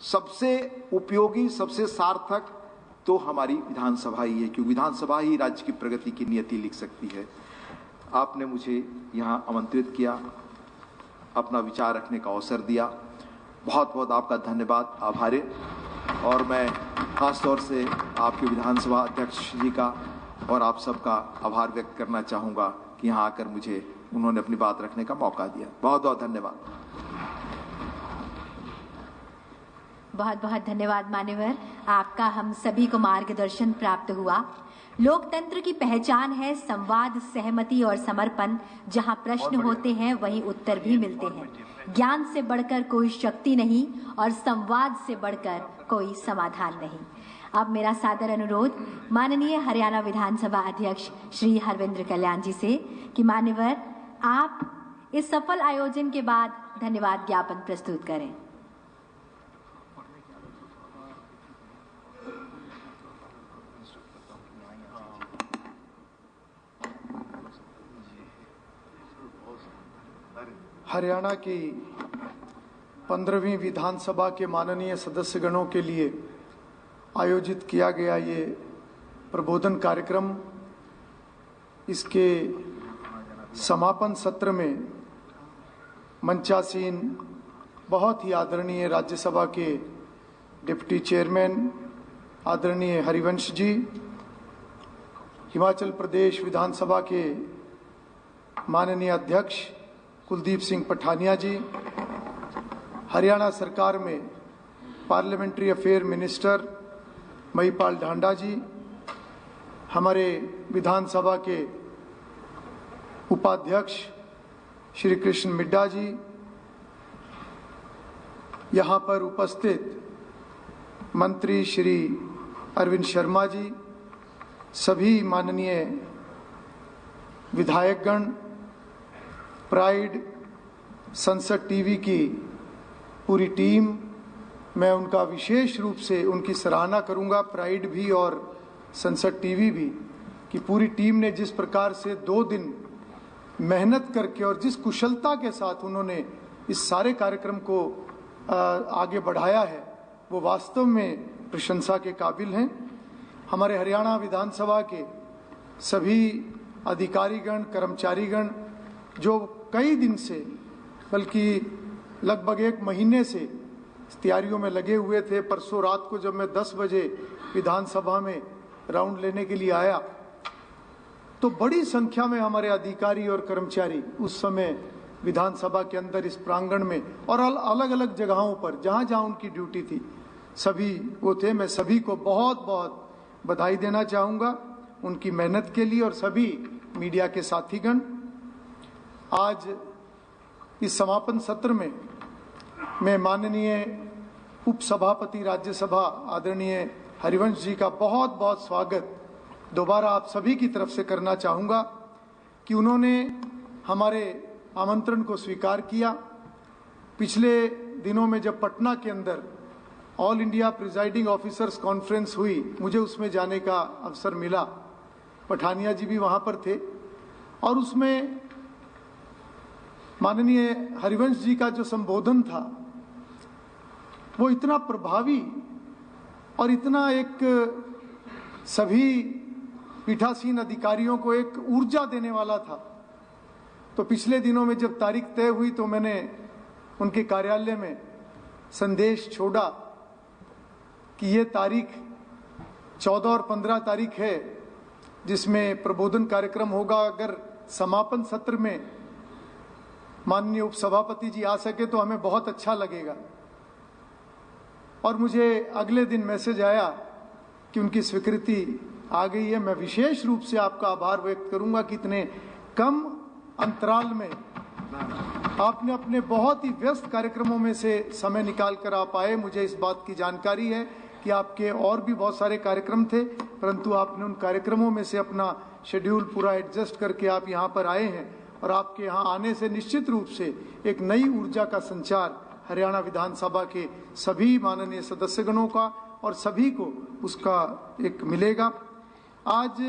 Speaker 5: सबसे उपयोगी, सबसे सार्थक तो हमारी विधानसभा ही है, क्योंकि विधानसभा ही राज्य की प्रगति की नीति लिख सकती है। आपने मुझे यहाँ आमंत्रित किया, अपना विचार रखने का अवसर दिया। बहुत बहुत आपका धन्यवाद, आभार। और मैं खास तौर से आपके विधानसभा अध्यक्ष जी का और आप सबका आभार व्यक्त करना चाहूँगा कि यहाँ आकर मुझे उन्होंने अपनी बात रखने का मौका दिया। बहुत बहुत धन्यवाद।
Speaker 1: बहुत बहुत धन्यवाद मान्यवर, आपका हम सभी को मार्गदर्शन प्राप्त हुआ। लोकतंत्र की पहचान है संवाद, सहमति और समर्पण। जहां प्रश्न होते हैं वहीं उत्तर भी मिलते हैं। ज्ञान से बढ़कर कोई शक्ति नहीं और संवाद से बढ़कर कोई समाधान नहीं। अब मेरा सादर अनुरोध माननीय हरियाणा विधानसभा अध्यक्ष श्री हरविंद्र कल्याण जी से कि मान्यवर आप इस सफल आयोजन के बाद धन्यवाद ज्ञापन प्रस्तुत करें।
Speaker 6: हरियाणा की 15वीं विधानसभा के माननीय सदस्यगणों के लिए आयोजित किया गया ये प्रबोधन कार्यक्रम, इसके समापन सत्र में मंचासीन बहुत ही आदरणीय राज्यसभा के डिप्टी चेयरमैन आदरणीय हरिवंश जी, हिमाचल प्रदेश विधानसभा के माननीय अध्यक्ष कुलदीप सिंह पठानिया जी, हरियाणा सरकार में parliamentary affair minister Mahipal Dhanda ji, हमारे विधानसभा के उपाध्यक्ष श्री कृष्ण मिड्ढा जी, यहाँ पर उपस्थित मंत्री श्री अरविंद शर्मा जी, सभी माननीय विधायकगण, प्राइड, संसद टीवी की पूरी टीम, मैं उनका विशेष रूप से उनकी सराहना करूंगा, प्राइड भी और संसद टीवी भी, कि पूरी टीम ने जिस प्रकार से 2 दिन मेहनत करके और जिस कुशलता के साथ उन्होंने इस सारे कार्यक्रम को आगे बढ़ाया है, वो वास्तव में प्रशंसा के काबिल हैं। हमारे हरियाणा विधानसभा के सभी अधिकारीगण, कर्मचारीगण जो कई दिन से, बल्कि लगभग 1 महीने से तैयारियों में लगे हुए थे। परसों रात को जब मैं 10 बजे विधानसभा में राउंड लेने के लिए आया तो बड़ी संख्या में हमारे अधिकारी और कर्मचारी उस समय विधानसभा के अंदर इस प्रांगण में और अलग अलग जगहों पर जहां जहां उनकी ड्यूटी थी, सभी वो थे। मैं सभी को बहुत बहुत बधाई देना चाहूँगा उनकी मेहनत के लिए, और सभी मीडिया के साथीगण। आज इस समापन सत्र में मैं माननीय उपसभापति राज्यसभा आदरणीय हरिवंश जी का बहुत बहुत स्वागत दोबारा आप सभी की तरफ से करना चाहूँगा कि उन्होंने हमारे आमंत्रण को स्वीकार किया। पिछले दिनों में जब पटना के अंदर all India presiding officers conference हुई, मुझे उसमें जाने का अवसर मिला। पठानिया जी भी वहाँ पर थे और उसमें माननीय हरिवंश जी का जो संबोधन था वो इतना प्रभावी और इतना एक सभी पीठासीन अधिकारियों को एक ऊर्जा देने वाला था। तो पिछले दिनों में जब तारीख तय हुई तो मैंने उनके कार्यालय में संदेश छोड़ा कि ये तारीख 14 और 15 तारीख है जिसमें प्रबोधन कार्यक्रम होगा। अगर समापन सत्र में माननीय उपसभापति जी आ सके तो हमें बहुत अच्छा लगेगा। और मुझे अगले दिन मैसेज आया कि उनकी स्वीकृति आ गई है। मैं विशेष रूप से आपका आभार व्यक्त करूंगा कि इतने कम अंतराल में आपने अपने बहुत ही व्यस्त कार्यक्रमों में से समय निकाल कर आप आए। मुझे इस बात की जानकारी है कि आपके और भी बहुत सारे कार्यक्रम थे, परंतु आपने उन कार्यक्रमों में से अपना शेड्यूल पूरा एडजस्ट करके आप यहाँ पर आए हैं। और आपके यहाँ आने से निश्चित रूप से एक नई ऊर्जा का संचार हरियाणा विधानसभा के सभी माननीय सदस्यगणों का और सभी को उसका एक मिलेगा। आज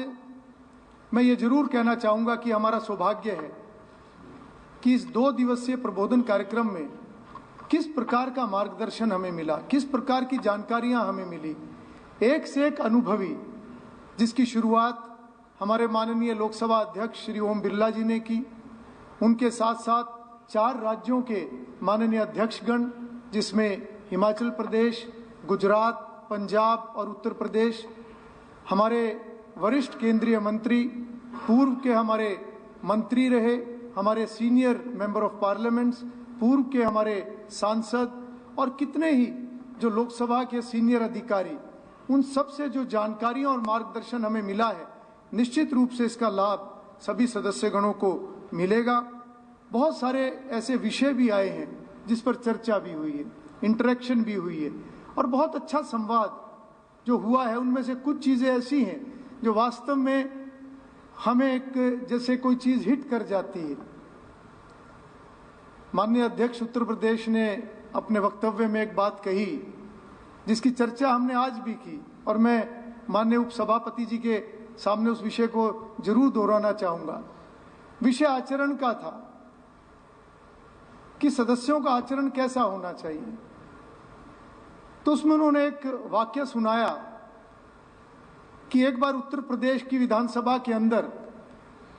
Speaker 6: मैं ये जरूर कहना चाहूँगा कि हमारा सौभाग्य है कि इस 2 दिवसीय प्रबोधन कार्यक्रम में किस प्रकार का मार्गदर्शन हमें मिला, किस प्रकार की जानकारियां हमें मिली। एक से एक अनुभवी, जिसकी शुरुआत हमारे माननीय लोकसभा अध्यक्ष श्री ओम बिरला जी ने की। उनके साथ साथ 4 राज्यों के माननीय अध्यक्षगण, जिसमें हिमाचल प्रदेश, गुजरात, पंजाब और उत्तर प्रदेश, हमारे वरिष्ठ केंद्रीय मंत्री, पूर्व के हमारे मंत्री रहे, हमारे सीनियर मेंबर ऑफ पार्लियामेंट्स, पूर्व के हमारे सांसद और कितने ही जो लोकसभा के सीनियर अधिकारी, उन सब से जो जानकारियां और मार्गदर्शन हमें मिला है, निश्चित रूप से इसका लाभ सभी सदस्यगणों को मिलेगा। बहुत सारे ऐसे विषय भी आए हैं जिस पर चर्चा भी हुई है, इंटरेक्शन भी हुई है और बहुत अच्छा संवाद जो हुआ है। उनमें से कुछ चीजें ऐसी हैं जो वास्तव में हमें एक जैसे कोई चीज हिट कर जाती है। माननीय अध्यक्ष उत्तर प्रदेश ने अपने वक्तव्य में एक बात कही जिसकी चर्चा हमने आज भी की, और मैं माननीय उपसभापति जी के सामने उस विषय को जरूर दोहराना चाहूंगा। विषय आचरण का था कि सदस्यों का आचरण कैसा होना चाहिए। तो उसमें उन्होंने एक वाक्य सुनाया कि एक बार उत्तर प्रदेश की विधानसभा के अंदर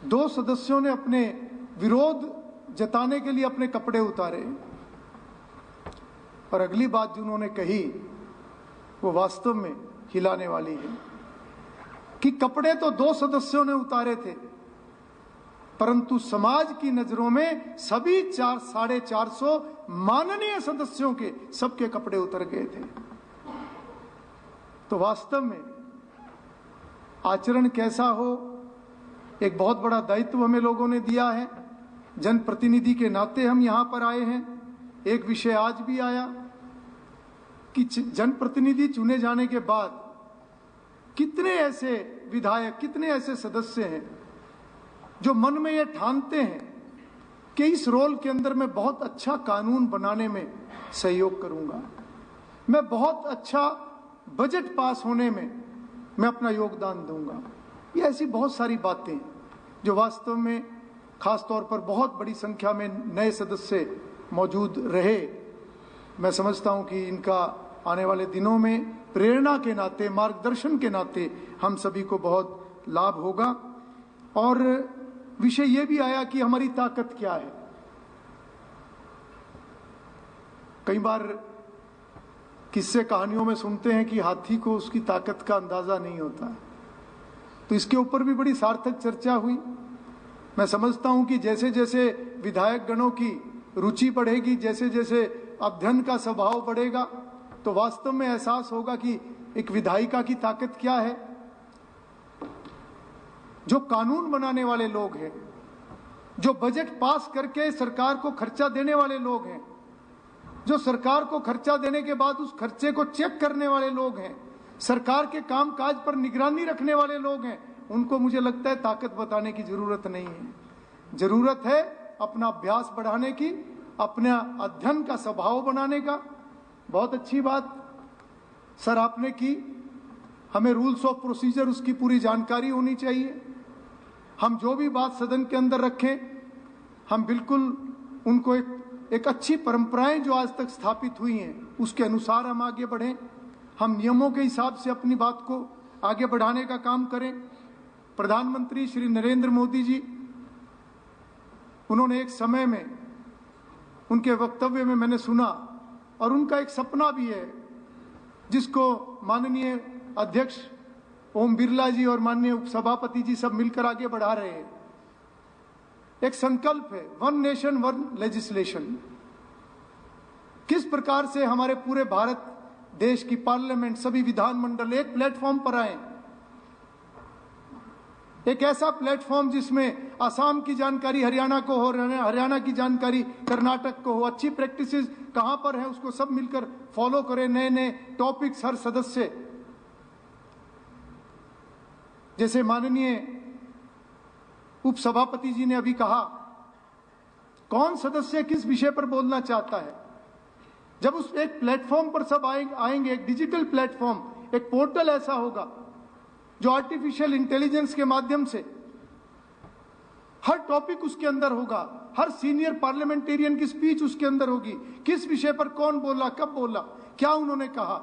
Speaker 6: 2 सदस्यों ने अपने विरोध जताने के लिए अपने कपड़े उतारे, और अगली बात जो उन्होंने कही वो वास्तव में हिलाने वाली है कि कपड़े तो 2 सदस्यों ने उतारे थे, परंतु समाज की नजरों में सभी 450 माननीय सदस्यों के सबके कपड़े उतर गए थे। तो वास्तव में आचरण कैसा हो, एक बहुत बड़ा दायित्व हमें लोगों ने दिया है, जनप्रतिनिधि के नाते हम यहाँ पर आए हैं। एक विषय आज भी आया कि जनप्रतिनिधि चुने जाने के बाद कितने ऐसे विधायक, कितने ऐसे सदस्य हैं जो मन में ये ठानते हैं कि इस रोल के अंदर मैं बहुत अच्छा कानून बनाने में सहयोग करूंगा, मैं बहुत अच्छा बजट पास होने में मैं अपना योगदान दूंगा। ये ऐसी बहुत सारी बातें जो वास्तव में खास तौर पर बहुत बड़ी संख्या में नए सदस्य मौजूद रहे, मैं समझता हूं कि इनका आने वाले दिनों में प्रेरणा के नाते, मार्गदर्शन के नाते हम सभी को बहुत लाभ होगा। और विषय ये भी आया कि हमारी ताकत क्या है। कई बार किस्से कहानियों में सुनते हैं कि हाथी को उसकी ताकत का अंदाजा नहीं होता है, तो इसके ऊपर भी बड़ी सार्थक चर्चा हुई। मैं समझता हूं कि जैसे जैसे विधायक गणों की रुचि बढ़ेगी, जैसे जैसे अध्ययन का स्वभाव बढ़ेगा, तो वास्तव में एहसास होगा कि एक विधायिका की ताकत क्या है। जो कानून बनाने वाले लोग हैं, जो बजट पास करके सरकार को खर्चा देने वाले लोग हैं, जो सरकार को खर्चा देने के बाद उस खर्चे को चेक करने वाले लोग हैं, सरकार के कामकाज पर निगरानी रखने वाले लोग हैं, उनको मुझे लगता है ताकत बताने की जरूरत नहीं है। जरूरत है अपना अभ्यास बढ़ाने की, अपना अध्ययन का स्वभाव बनाने का। बहुत अच्छी बात सर आपने की, हमें रूल्स ऑफ प्रोसीजर उसकी पूरी जानकारी होनी चाहिए। हम जो भी बात सदन के अंदर रखें, हम बिल्कुल उनको एक अच्छी परंपराएं जो आज तक स्थापित हुई हैं उसके अनुसार हम आगे बढ़ें। हम नियमों के हिसाब से अपनी बात को आगे बढ़ाने का काम करें। प्रधानमंत्री श्री नरेंद्र मोदी जी, उन्होंने एक समय में, उनके वक्तव्य में मैंने सुना, और उनका एक सपना भी है जिसको माननीय अध्यक्ष ओम बिरला जी और माननीय उपसभापति जी सब मिलकर आगे बढ़ा रहे हैं। एक संकल्प है, वन नेशन वन लेजिस्लेशन। किस प्रकार से हमारे पूरे भारत देश की पार्लियामेंट, सभी विधानमंडल एक प्लेटफॉर्म पर आए, एक ऐसा प्लेटफॉर्म जिसमें असम की जानकारी हरियाणा को हो, हरियाणा की जानकारी कर्नाटक को हो, अच्छी प्रैक्टिसेस कहां पर है उसको सब मिलकर फॉलो करें, नए नए टॉपिक्स हर सदस्य, जैसे माननीय उपसभापति जी ने अभी कहा, कौन सदस्य किस विषय पर बोलना चाहता है। जब उस एक प्लेटफॉर्म पर सब आएंगे, एक डिजिटल प्लेटफॉर्म, एक पोर्टल ऐसा होगा जो आर्टिफिशियल इंटेलिजेंस के माध्यम से हर टॉपिक उसके अंदर होगा, हर सीनियर पार्लियामेंटेरियन की स्पीच उसके अंदर होगी, किस विषय पर कौन बोला, कब बोला, क्या उन्होंने कहा।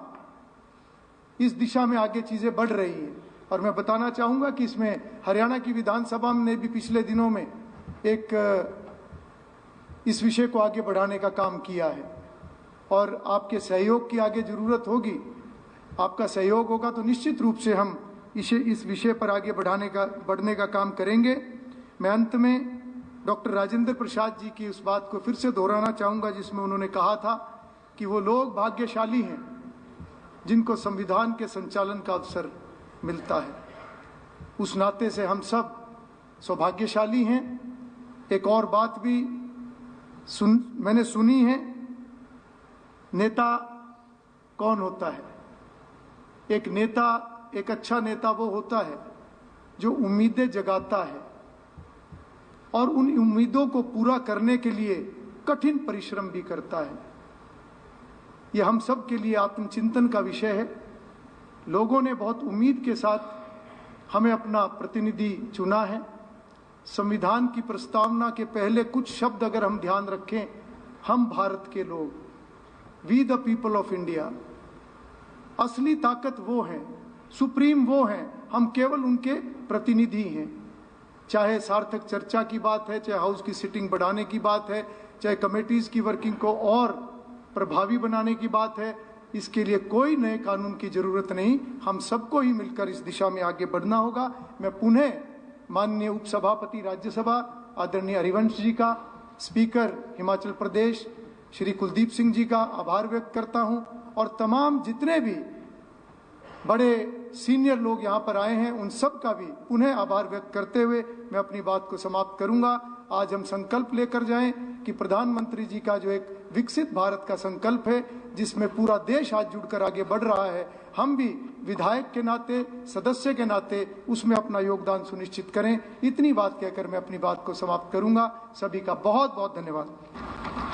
Speaker 6: इस दिशा में आगे चीजें बढ़ रही हैं। और मैं बताना चाहूंगा कि इसमें हरियाणा की विधानसभा ने भी पिछले दिनों में एक इस विषय को आगे बढ़ाने का काम किया है, और आपके सहयोग की आगे जरूरत होगी। आपका सहयोग होगा तो निश्चित रूप से हम इस विषय पर आगे बढ़ने का काम करेंगे। मैं अंत में डॉक्टर राजेंद्र प्रसाद जी की उस बात को फिर से दोहराना चाहूंगा जिसमें उन्होंने कहा था कि वो लोग भाग्यशाली हैं जिनको संविधान के संचालन का अवसर मिलता है। उस नाते से हम सब सौभाग्यशाली हैं। एक और बात भी मैंने सुनी है, नेता कौन होता है? एक नेता, एक अच्छा नेता वो होता है जो उम्मीदें जगाता है और उन उम्मीदों को पूरा करने के लिए कठिन परिश्रम भी करता है। यह हम सब के लिए आत्मचिंतन का विषय है। लोगों ने बहुत उम्मीद के साथ हमें अपना प्रतिनिधि चुना है। संविधान की प्रस्तावना के पहले कुछ शब्द अगर हम ध्यान रखें, हम भारत के लोग, we the people of India, असली ताकत वो है, सुप्रीम वो हैं, हम केवल उनके प्रतिनिधि हैं। चाहे सार्थक चर्चा की बात है, चाहे हाउस की सिटिंग बढ़ाने की बात है, चाहे कमेटीज की वर्किंग को और प्रभावी बनाने की बात है, इसके लिए कोई नए कानून की जरूरत नहीं। हम सबको ही मिलकर इस दिशा में आगे बढ़ना होगा। मैं पुनः माननीय उपसभापति राज्यसभा आदरणीय हरिवंश जी का, स्पीकर हिमाचल प्रदेश श्री कुलदीप सिंह जी का आभार व्यक्त करता हूं, और तमाम जितने भी बड़े सीनियर लोग यहाँ पर आए हैं, उन सब का भी पुनः आभार व्यक्त करते हुए मैं अपनी बात को समाप्त करूंगा। आज हम संकल्प लेकर जाएं कि प्रधानमंत्री जी का जो एक विकसित भारत का संकल्प है, जिसमें पूरा देश आज जुड़कर आगे बढ़ रहा है, हम भी विधायक के नाते, सदस्य के नाते उसमें अपना योगदान सुनिश्चित करें। इतनी बात कहकर मैं अपनी बात को समाप्त करूंगा। सभी का बहुत बहुत धन्यवाद।